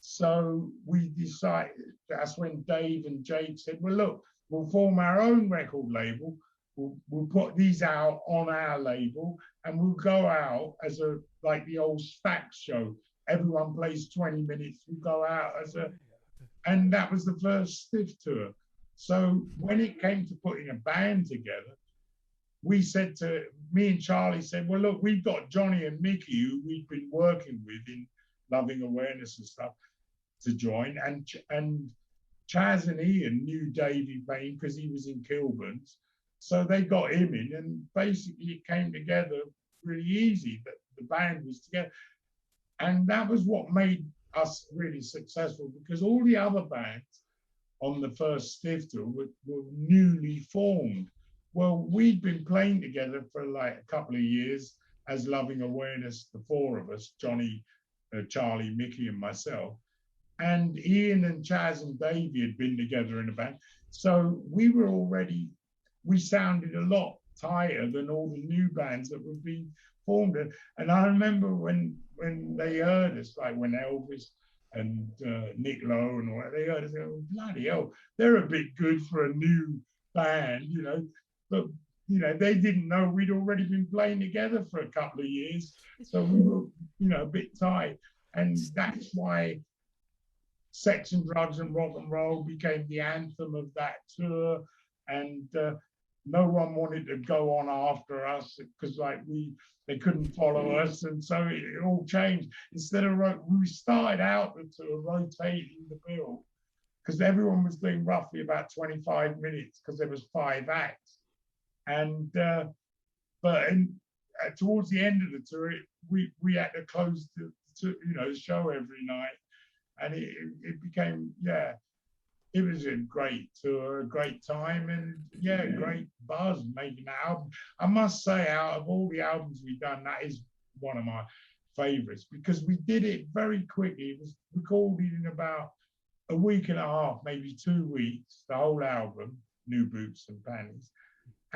So we decided, that's when Dave and Jake said, well, look, we'll form our own record label. We'll put these out on our label and we'll go out as like the old Stax show. Everyone plays 20 minutes, we go out and that was the first Stiff tour. So when it came to putting a band together, me and Charlie said, well, look, we've got Johnny and Mickey, who we've been working with in Loving Awareness and stuff, to join. And Chaz and Ian knew Davey Payne because he was in Kilburn's. So they got him in, and basically it came together really easy, that the band was together. And that was what made us really successful, because all the other bands on the first Stiff tour were newly formed. Well, we'd been playing together for like a couple of years as Loving Awareness, the 4 of us, Johnny, Charlie, Mickey, and myself. And Ian and Chaz and Davey had been together in a band. So we sounded a lot tighter than all the new bands that were being formed. And I remember when they heard us, like when Elvis and Nick Lowe and all that. They heard us go, bloody hell, they're a bit good for a new band, you know. But, you know, they didn't know we'd already been playing together for a couple of years. So we were, you know, a bit tight. And that's why Sex and Drugs and Rock and Roll became the anthem of that tour. And no one wanted to go on after us because they couldn't follow us. And so it all changed. Instead of, we started out the tour rotating the bill because everyone was doing roughly about 25 minutes because there was 5 acts. And, towards the end of the tour, we had to close the show every night. And it became, it was a great tour, a great time, and great buzz making that album. I must say, out of all the albums we've done, that is one of my favorites because we did it very quickly. It was recorded in about a week and a half, maybe 2 weeks, the whole album, New Boots and Panties.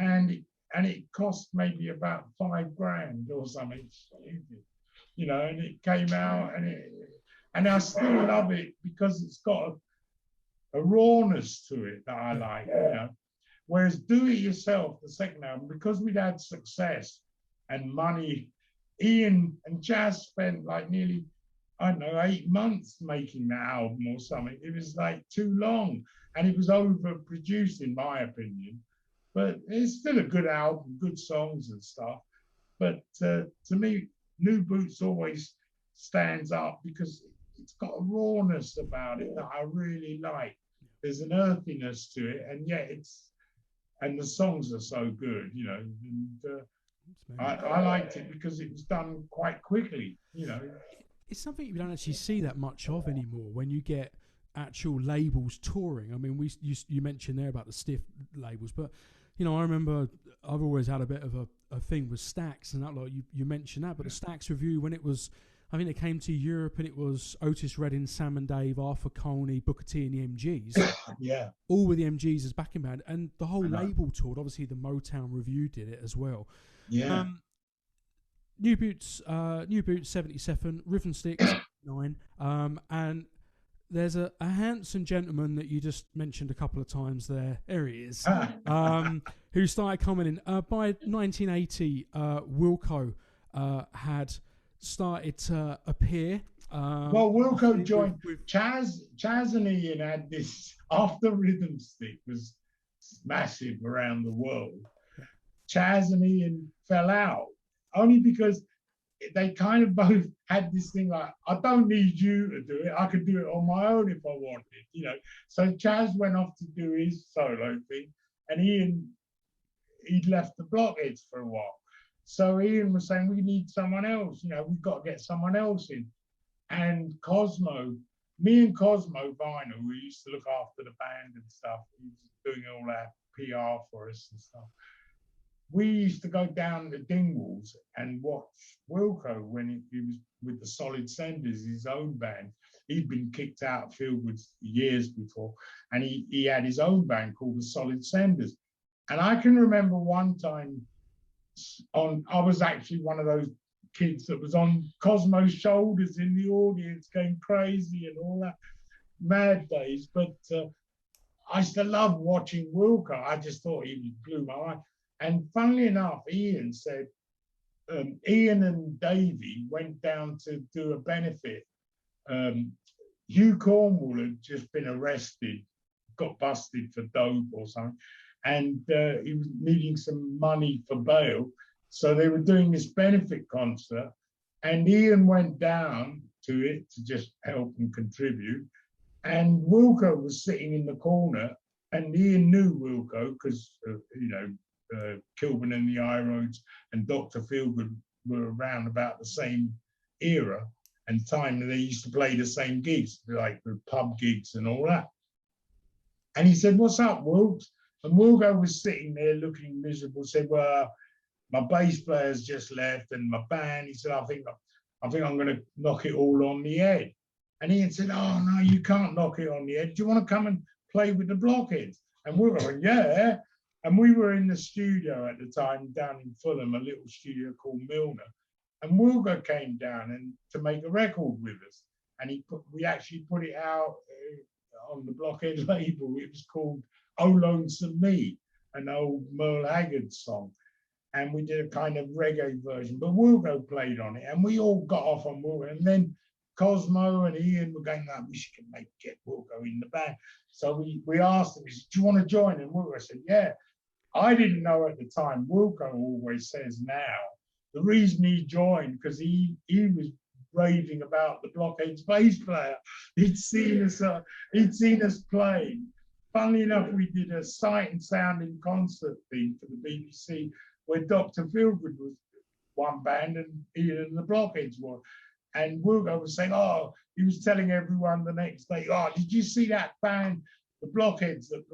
And it cost maybe about $5,000 or something, you know, and it came out and I still love it because it's got a rawness to it that I like, you know. Whereas Do It Yourself, the second album, because we'd had success and money, Ian and Jazz spent like nearly, I don't know, 8 months making that album or something. It was like too long and it was overproduced in my opinion. But it's still a good album, good songs and stuff. But to me, New Boots always stands up because it's got a rawness about it that I really like. There's an earthiness to it, and and the songs are so good, you know. And I liked it because it was done quite quickly, you know. It's something you don't actually see that much of anymore when you get actual labels touring. I mean, you mentioned there about the stiff labels, but you know, I remember I've always had a bit of a thing with Stax, and that, like you mentioned that, but the Stax review when it was, I think it came to Europe and it was Otis Redding, Sam and Dave, Arthur Colney, Booker T and the MGs. Yeah. All with the MGs as backing band. And the whole label toured. Obviously the Motown Review did it as well. Yeah. New Boots 77, Rhythm Sticks 9. And there's a handsome gentleman that you just mentioned a couple of times there. There he is. Who started coming in. By 1980, Wilko had started to appear. Well, Wilko joined with Chaz and Ian had this, after Rhythm Stick was massive around the world, Chaz and Ian fell out only because they kind of both had this thing like, I don't need you to do it, I could do it on my own if I wanted, you know. So Chaz went off to do his solo thing and he'd left the Blockheads for a while. So Ian was saying, we need someone else, you know, we've got to get someone else in. And Cosmo, me and Cosmo Vinyl, who used to look after the band and stuff, he was doing all our PR for us and stuff. We used to go down to Dingwalls and watch Wilko when he was with the Solid Senders, his own band. He'd been kicked out of Fieldwood years before, and he had his own band called the Solid Senders. And I can remember one time I was actually one of those kids that was on Cosmo's shoulders in the audience going crazy and all that, mad days. But I used to love watching Wilko. I just thought he blew my mind. And funnily enough, Ian said, Ian and Davey went down to do a benefit. Hugh Cornwall had just been arrested, got busted for dope or something, and he was needing some money for bail. So they were doing this benefit concert, and Ian went down to it to just help and contribute. And Wilko was sitting in the corner, and Ian knew Wilko because, you know, Kilburn and the I Roads and Dr. Feelgood were around about the same era and time. They used to play the same gigs, like the pub gigs and all that. And he said, "What's up, Wilkes?" And Wilko was sitting there looking miserable, said, "Well, my bass player's just left and my band." He said, I think I'm going to knock it all on the head. And Ian said, "Oh, no, you can't knock it on the head. Do you want to come and play with the Blockheads?" And Wilko went, "Yeah." And we were in the studio at the time down in Fulham, a little studio called Milner. And Wilko came down to make a record with us. and we actually put it out on the Blockheads label. It was called "Oh Lonesome Me," an old Merle Haggard song, and we did a kind of reggae version. But Wilko played on it, and we all got off on Wilko. And then Cosmo and Ian were going like, we should get Wilko in the band. So we asked him, do you want to join? And Wilko said, yeah. I didn't know at the time. Wilko always says now the reason he joined because he was raving about the Blockheads bass player. He'd seen us play. Funnily enough, we did a Sight and Sound in concert thing for the BBC where Dr. Feelgood was one band and Ian and the Blockheads were. And Wilko was saying, he was telling everyone the next day, did you see that band, the Blockheads that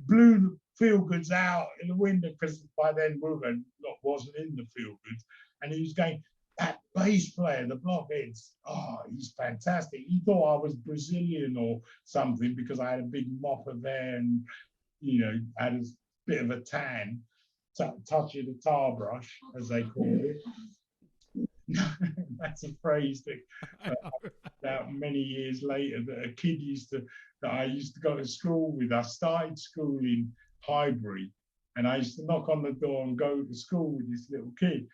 blew the Feelgoods out in the window? Because by then Wilko wasn't in the Feelgoods. And he was going, that bass player, the Blockheads, he's fantastic. He thought I was Brazilian or something because I had a big mop of hair and, had a bit of a tan, touch of the tar brush, as they call it. That's a phrase that about many years later that a kid that I used to go to school with. I started school in Highbury and I used to knock on the door and go to school with this little kid.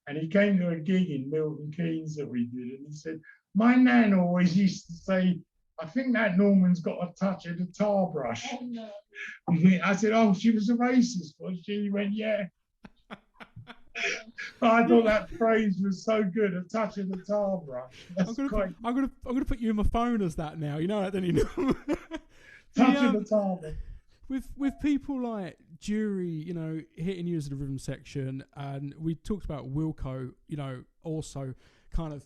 And he came to a gig in Milton Keynes that we did, and he said, my nan always used to say, I think that Norman's got a touch of the tar brush. Oh, no. I said, she was a racist, was she? He went, yeah. I thought that phrase was so good, a touch of the tar brush. I'm gonna put you in my phone as that now. You know that, don't you? Touch of the tar brush. With people like Dury, hitting you as the rhythm section, and we talked about Wilko, also kind of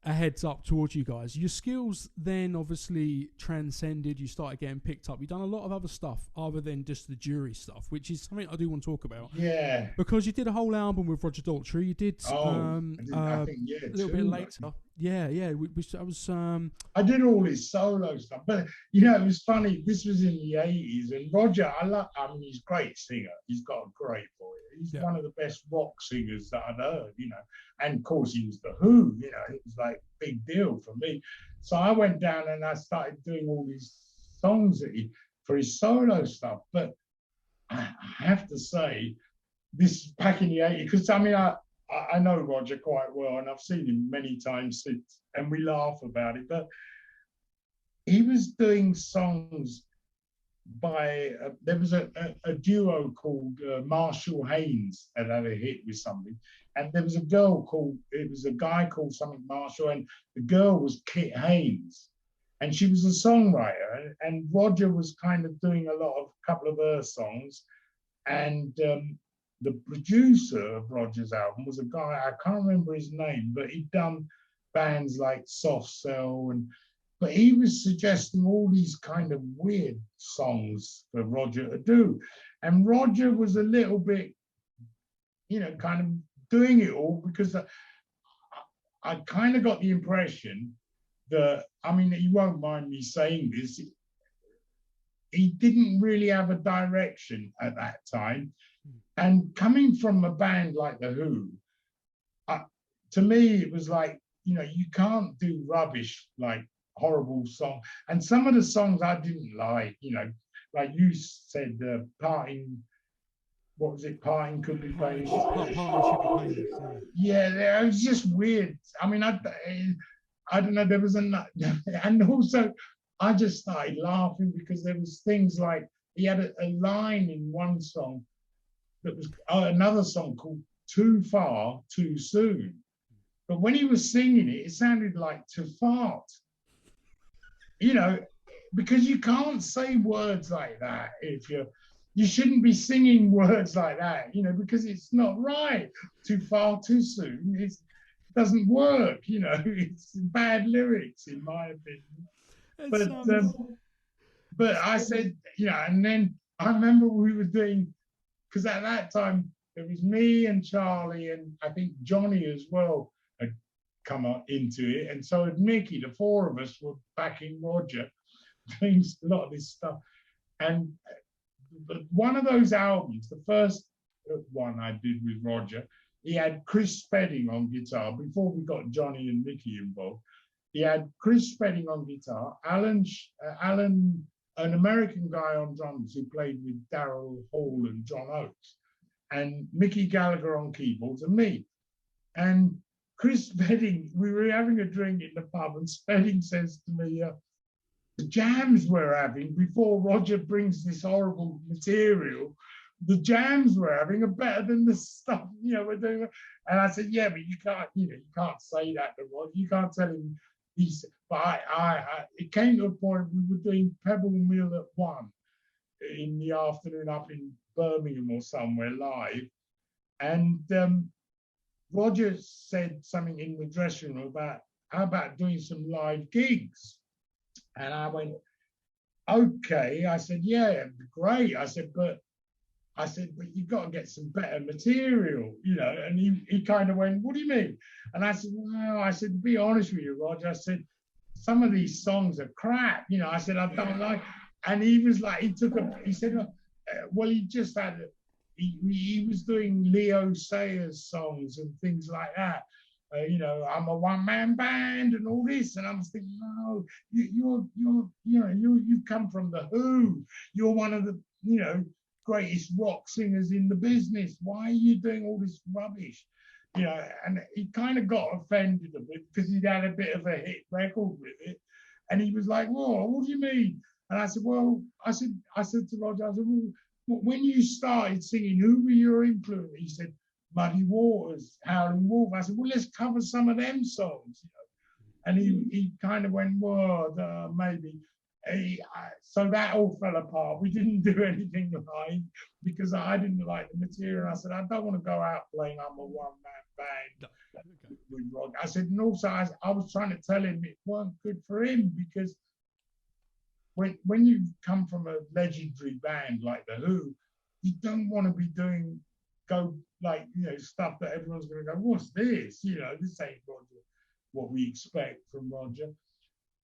a heads up towards you guys. Your skills then obviously transcended. You started getting picked up. You've done a lot of other stuff other than just the Dury stuff, which is something I do want to talk about. Yeah. Because you did a whole album with Roger Daltrey. You did I think, a little bit later. Yeah. I did all his solo stuff, but it was funny. This was in the 80s, and Roger, he's a great singer. He's got a great voice. He's one of the best rock singers that I'd heard, And of course, he was the Who, it was like a big deal for me. So I went down and I started doing all these songs for his solo stuff. But I have to say, this is back in the 80s, because I know Roger quite well, and I've seen him many times since, and we laugh about it. But he was doing songs by there was a duo called Marshall Haynes that had a hit with something, and there was a guy called something Marshall, and the girl was Kit Haynes, and she was a songwriter, and Roger was kind of doing a couple of her songs, and the producer of Roger's album was a guy, I can't remember his name, but he'd done bands like Soft Cell, but he was suggesting all these kind of weird songs for Roger to do. And Roger was a little bit, kind of doing it all, because I kind of got the impression that, he won't mind me saying this, he didn't really have a direction at that time. And coming from a band like The Who, to me, it was like, you can't do rubbish, like horrible song. And some of the songs I didn't like, like you said, Parting, what was it? Parting could be painless. Yeah, it was just weird. I don't know, there was and also I just started laughing because there was things like, he had a line in one song that was another song called Too Far, Too Soon. But when he was singing it, it sounded like to fart. Because you can't say words like that if you shouldn't be singing words like that, because it's not right. Too far, too soon. It doesn't work, it's bad lyrics in my opinion. But I said, and then I remember we were doing, because at that time it was me and Charlie and I think Johnny as well had come into it, and so had Mickey. The four of us were backing Roger, doing a lot of this stuff. And one of those albums, the first one I did with Roger, he had Chris Spedding on guitar before we got Johnny and Mickey involved. he had Chris Spedding on guitar, Alan, an American guy on drums who played with Daryl Hall and John Oates, and Mickey Gallagher on keyboards, and me. And Chris Spedding, we were having a drink in the pub, and Spedding says to me, the jams we're having before Roger brings this horrible material, the jams we're having are better than the stuff, we're doing. And I said, yeah, but you can't say that to Roger. You can't tell him. But it came to a point we were doing Pebble Mill at 1 in the afternoon up in Birmingham or somewhere live. And Roger said something in the dressing room about, how about doing some live gigs? And I went, okay. I said, yeah, it'd be great. I said, but you've got to get some better material, And he kind of went, what do you mean? And I said, well, to be honest with you, Roger, I said, some of these songs are crap. I said, I don't like. And he was like, he said, well, he just had, he was doing Leo Sayers songs and things like that. I'm a one-man band and all this, and I'm thinking, no, you've come from the Who. You're one of the, greatest rock singers in the business. Why are you doing all this rubbish? And he kind of got offended a bit because he'd had a bit of a hit record with it, and he was like, "Whoa, what do you mean?" And I said, "Well, I said to Roger, I said, well, when you started singing, who were your influence?" He said, Muddy Waters, Howling Wolf. I said, well, let's cover some of them songs. And he kind of went, well, maybe. So that all fell apart. We didn't do anything live because I didn't like the material. I said, I don't want to go out playing I'm a one-man band with rock. I said, and also I was trying to tell him it weren't good for him because when you come from a legendary band like The Who, you don't want to be doing stuff that everyone's going to go, what's this? This ain't Roger, what we expect from Roger.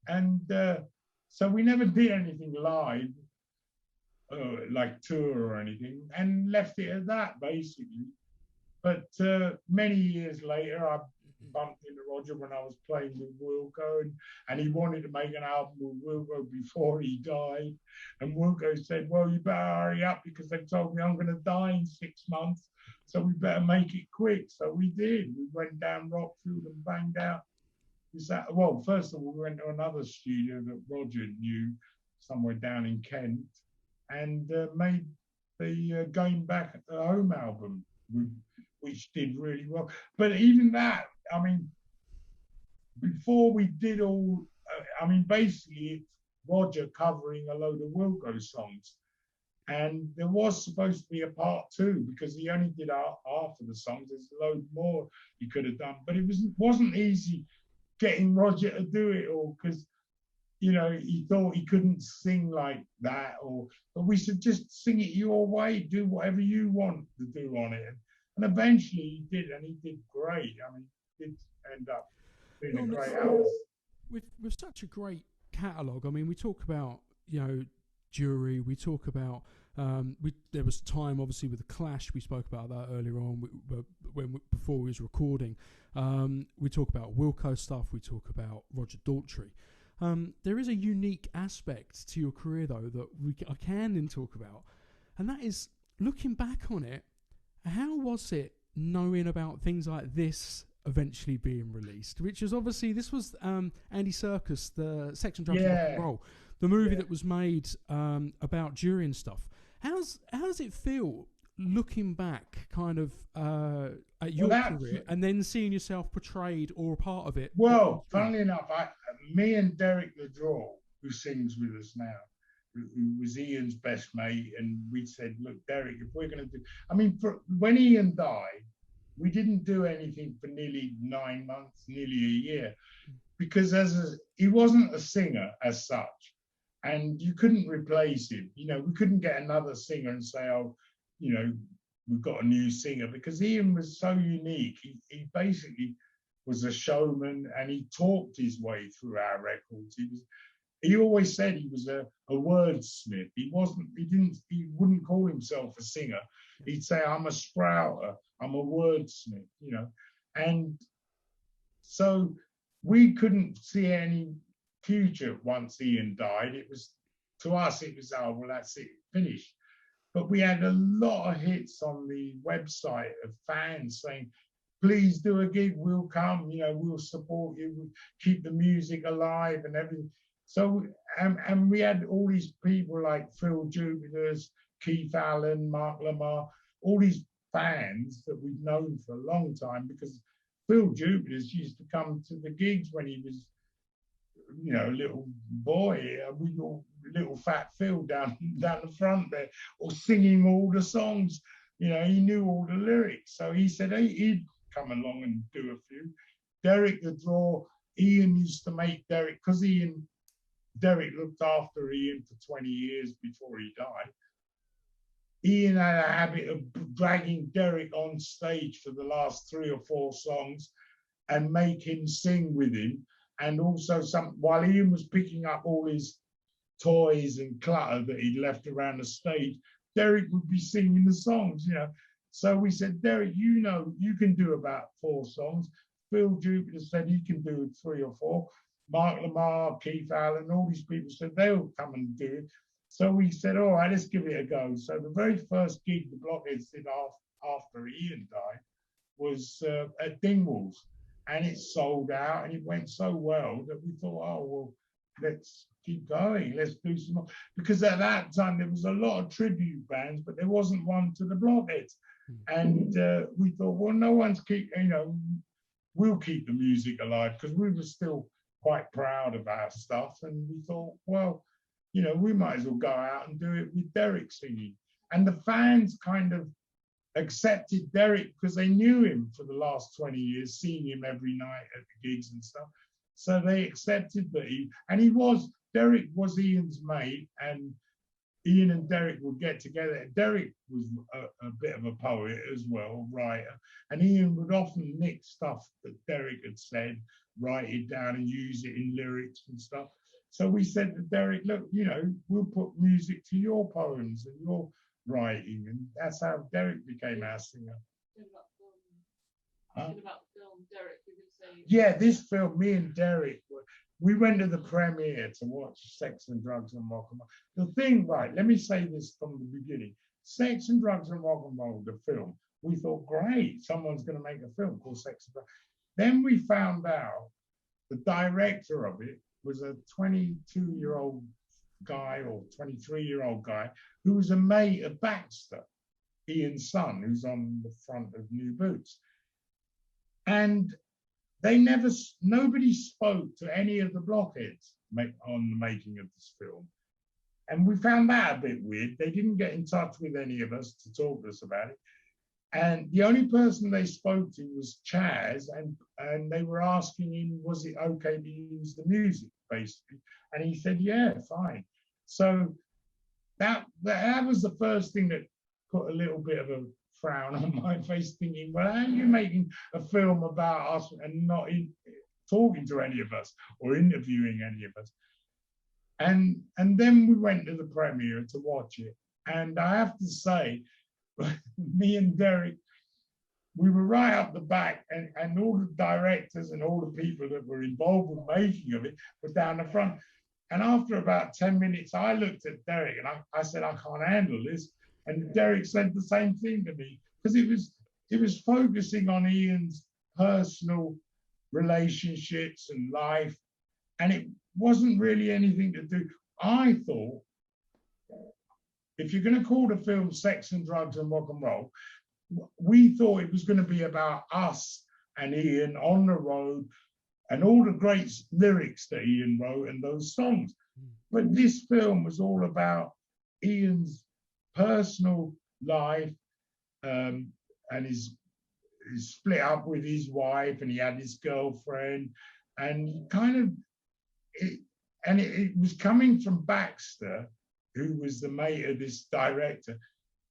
And so we never did anything live, like tour or anything, and left it at that, basically. But many years later, I bumped into Roger when I was playing with Wilko, and he wanted to make an album with Wilko before he died. And Wilko said, well, you better hurry up because they've told me I'm going to die in 6 months. So we better make it quick. So we did. We went down Rockfield and banged out. Well, first of all, we went to another studio that Roger knew somewhere down in Kent and made the Going Back at the Home album, which did really well. But even that, I mean, before we did all, basically it's Roger covering a load of Wilko songs. And there was supposed to be a part 2 because he only did half of the songs. There's a load more he could have done, but it wasn't easy getting Roger to do it all because, he thought he couldn't sing like that. But we said, just sing it your way, do whatever you want to do on it. And eventually he did, and he did great. It did end up being a great album. With such a great catalogue, we talk about, Dury, we talk about there was time obviously with the Clash, we spoke about that earlier on before we was recording. We talk about Wilko stuff, we talk about Roger Daltrey. There is a unique aspect to your career though that I can then talk about, and that is looking back on it. How was it knowing about things like this eventually being released, which is obviously, this was Andy Serkis, the Sex and Drugs and Rock and Roll, the movie that was made about Dury and stuff. How does it feel looking back kind of at your career and then seeing yourself portrayed or a part of it? Well, funnily enough, me and Derek the Draw, who sings with us now, who was Ian's best mate, and we said, look, Derek, if we're going to do, when Ian died, we didn't do anything for nearly 9 months, nearly a year, because he wasn't a singer as such, and you couldn't replace him. We couldn't get another singer and say, oh, we've got a new singer, because Ian was so unique. He basically was a showman, and he talked his way through our records. He always said he was a wordsmith. He wouldn't call himself a singer. He'd say, I'm a sprouter, I'm a wordsmith, And so we couldn't see any future once Ian died. It was, to us, it was, oh, well, that's it, finished. But we had a lot of hits on the website of fans saying, please do a gig, we'll come, you know, we'll support you, we'll keep the music alive and everything. So, and we had all these people like Phil Jupiter's, Keith Allen, Mark Lamar, all these fans that we've known for a long time, because Phil Jupiter's used to come to the gigs when he was, you know, a little boy. We all little fat Phil down the front there, or singing all the songs. You know, he knew all the lyrics. So he said, hey, he'd come along and do a few. Derek the Draw, Ian used to make Derek, because Derek looked after Ian for 20 years before he died. Ian had a habit of dragging Derek on stage for the last 3 or 4 songs and make him sing with him. And also, while Ian was picking up all his toys and clutter that he'd left around the stage, Derek would be singing the songs, you know. So we said, Derek, you know, you can do about 4 songs. Phil Jupiter said he can do 3 or 4. Mark Lamar, Keith Allen, all these people said they'll come and do it. So we said, all right, let's give it a go. So the very first gig the Blockheads did after Ian died was at Dingwall's, and it sold out, and it went so well that we thought, oh, well, let's keep going. Let's do some more. Because at that time, there was a lot of tribute bands, but there wasn't one to the Blockheads. And we thought, well, no one's we'll keep the music alive, because we were still quite proud of our stuff. And we thought, well, you know, we might as well go out and do it with Derek singing. And the fans kind of accepted Derek because they knew him for the last 20 years, seeing him every night at the gigs and stuff. So they accepted that Derek was Ian's mate, and Ian and Derek would get together. Derek was a bit of a poet as well, writer, and Ian would often nick stuff that Derek had said, write it down and use it in lyrics and stuff. So we said to Derek, look, you know, we'll put music to your poems and your writing, and that's how Derek became our singer. About the film, Derek, you can say. Yeah, this film, me and Derek, we went to the premiere to watch Sex and Drugs and Rock and Roll. The thing, right, let me say this from the beginning. Sex and Drugs and Rock and Roll, the film, we thought, great, someone's going to make a film called Sex and Drugs. Then we found out the director of it was a 22-year-old guy or 23-year-old guy who was a mate of Baxter, Ian's son, who's on the front of New Boots. And nobody spoke to any of the Blockheads on the making of this film. And we found that a bit weird. They didn't get in touch with any of us to talk to us about it. And the only person they spoke to was Chaz, and they were asking him, was it okay to use the music, basically? And he said, yeah, fine. So that was the first thing that put a little bit of a frown on my face, thinking, well, how are you making a film about us and not talking to any of us or interviewing any of us? And then we went to the premiere to watch it. And I have to say, me and Derek, we were right up the back, and all the directors and all the people that were involved with making of it were down the front. And after about 10 minutes, I looked at Derek and I said, I can't handle this. And Derek said the same thing to me, because it was focusing on Ian's personal relationships and life, and it wasn't really anything to do. I thought, if you're going to call the film Sex and Drugs and Rock and Roll, we thought it was going to be about us and Ian on the road and all the great lyrics that Ian wrote and those songs. But this film was all about Ian's personal life, and his split up with his wife, and he had his girlfriend, and it was coming from Baxter, who was the mate of this director.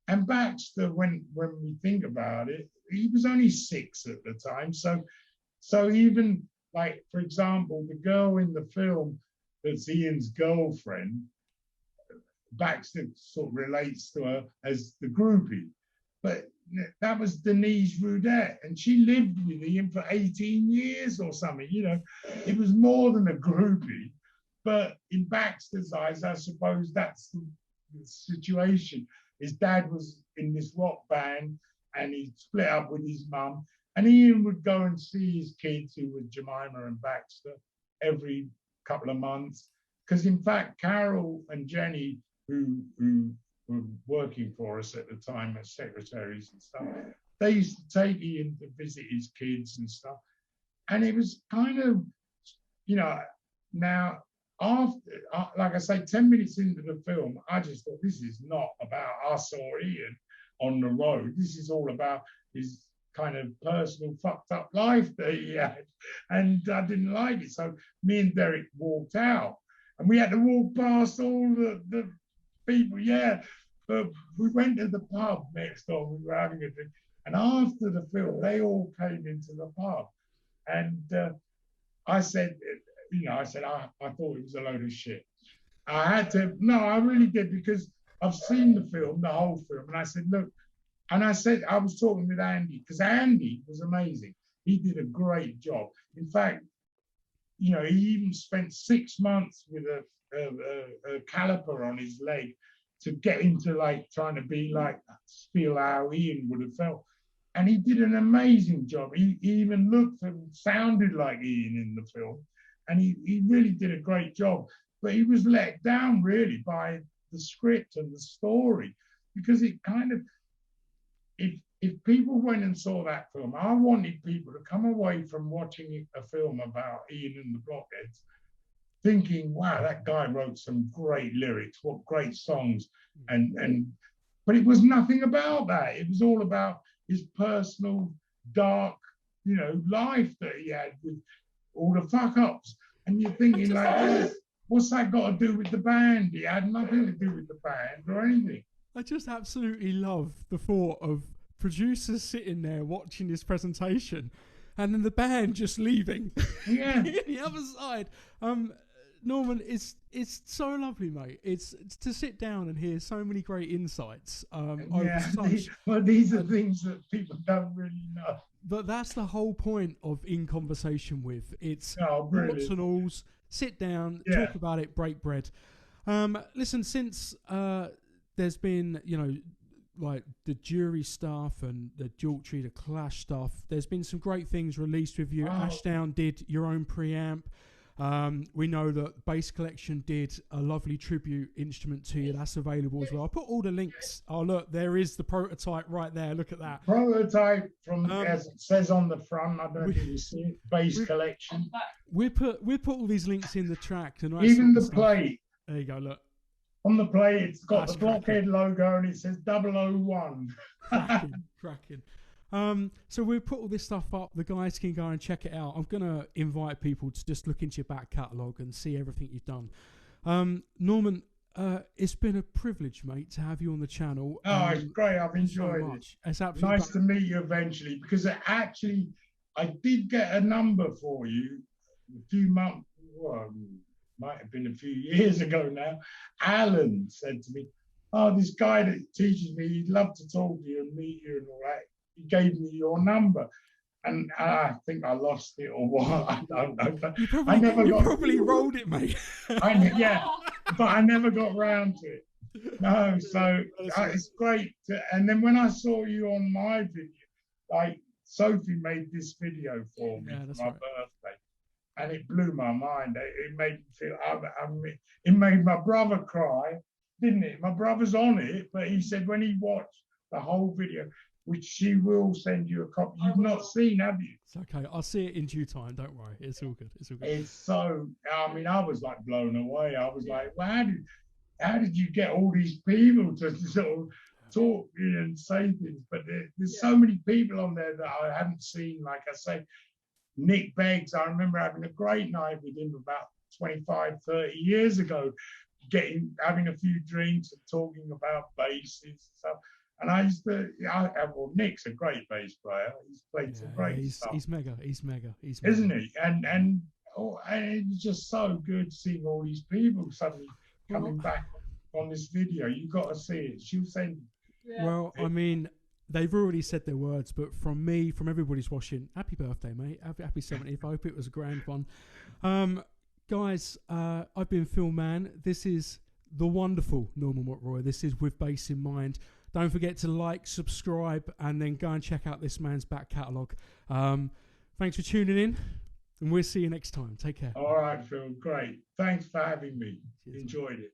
And Baxter, when we think about it, he was only 6 at the time. So even, like, for example, the girl in the film that's Ian's girlfriend, Baxter sort of relates to her as the groupie. But that was Denise Roudette, and she lived with Ian for 18 years or something. You know, it was more than a groupie. But in Baxter's eyes, I suppose that's the situation. His dad was in this rock band, and he split up with his mum. And Ian would go and see his kids, who were Jemima and Baxter, every couple of months. Because in fact, Carol and Jenny, who were working for us at the time as secretaries and stuff, they used to take Ian to visit his kids and stuff. And it was kind of, you know, now after, like I say, 10 minutes into the film, I just thought, this is not about us or Ian on the road. This is all about his kind of personal fucked up life that he had. And I didn't like it. So me and Derek walked out, and we had to walk past all the people, yeah. But we went to the pub next door, we were having a drink. And after the film, they all came into the pub. And I said, you know, I thought it was a load of shit. I had to, no, I really did, because I've seen the film, the whole film. And I said, look, and I said, I was talking with Andy, because Andy was amazing. He did a great job. In fact, you know, he even spent 6 months with a caliper on his leg to get into like trying to be like, feel how Ian would have felt. And he did an amazing job. He even looked and sounded like Ian in the film. And he really did a great job. But he was let down really by the script and the story, because it kind of, if people went and saw that film, I wanted people to come away from watching a film about Ian and the Blockheads thinking, wow, that guy wrote some great lyrics, what great songs. But it was nothing about that. It was all about his personal, dark, you know, life that he had with all the fuck ups. And you're thinking like, what's that got to do with the band? He had nothing to do with the band or anything. I just absolutely love the thought of producers sitting there watching this presentation and then the band just leaving. Yeah. The other side. Norman, it's so lovely, mate. It's to sit down and hear so many great insights. These are things that people don't really know. But that's the whole point of In Conversation With. It's warts and alls, sit down, talk about it, break bread. Listen, since there's been, you know, like the Dury stuff and the Daltrey, the Clash stuff, there's been some great things released with you. Ashdown did your own preamp. We know that Bass Collection did a lovely tribute instrument to you. That's available as well. I put all the links. Oh, look, there is the prototype right there. Look at that. Prototype from, as it says on the front. I don't know if you see it. Bass Collection. We put all these links in the track. And even the plate. There you go, look. On the plate, it's got the Blockhead logo and it says 001. Cracking. So we'll put all this stuff up. The guys can go and check it out. I'm going to invite people to just look into your back catalogue and see everything you've done. Norman, it's been a privilege, mate, to have you on the channel. Oh, it's great. I've enjoyed it. It's nice to meet you eventually, because I did get a number for you a few months, well, might have been a few years ago now. Alan said to me, oh, this guy that teaches me, he'd love to talk to you and meet you and all that. He gave me your number, and I think I lost it or what. I don't know. You probably rolled it, mate. But I never got round to it. No, so it's great. And then when I saw you on my video, like Sophie made this video for me for my birthday, and it blew my mind. It made me feel. It made my brother cry, didn't it? My brother's on it, but he said when he watched the whole video, which she will send you a copy. You've not seen, have you? It's okay. I'll see it in due time. Don't worry. It's all good. It's all good. It's so, I mean, I was like blown away. I was like, well, how did you get all these people to sort of talk and say things? But there's so many people on there that I haven't seen. Like I say, Nick Beggs, I remember having a great night with him about 25, 30 years ago, having a few drinks and talking about basses and stuff. And I used to, well, Nick's a great bass player. He's played some great stuff. He's mega. Isn't he? And it's just so good seeing all these people suddenly coming back on this video. You've got to see it. She'll send. Well, I mean, they've already said their words, but from me, from everybody's watching, happy birthday, mate. Happy 70th. I hope it was a grand one. Guys, I've been Phil Mann. This is the wonderful Norman Watt-Roy. This is With Bass in Mind. Don't forget to like, subscribe, and then go and check out this man's back catalogue. Thanks for tuning in, and we'll see you next time. Take care. All right, Phil. Great. Thanks for having me. Cheers, enjoyed it.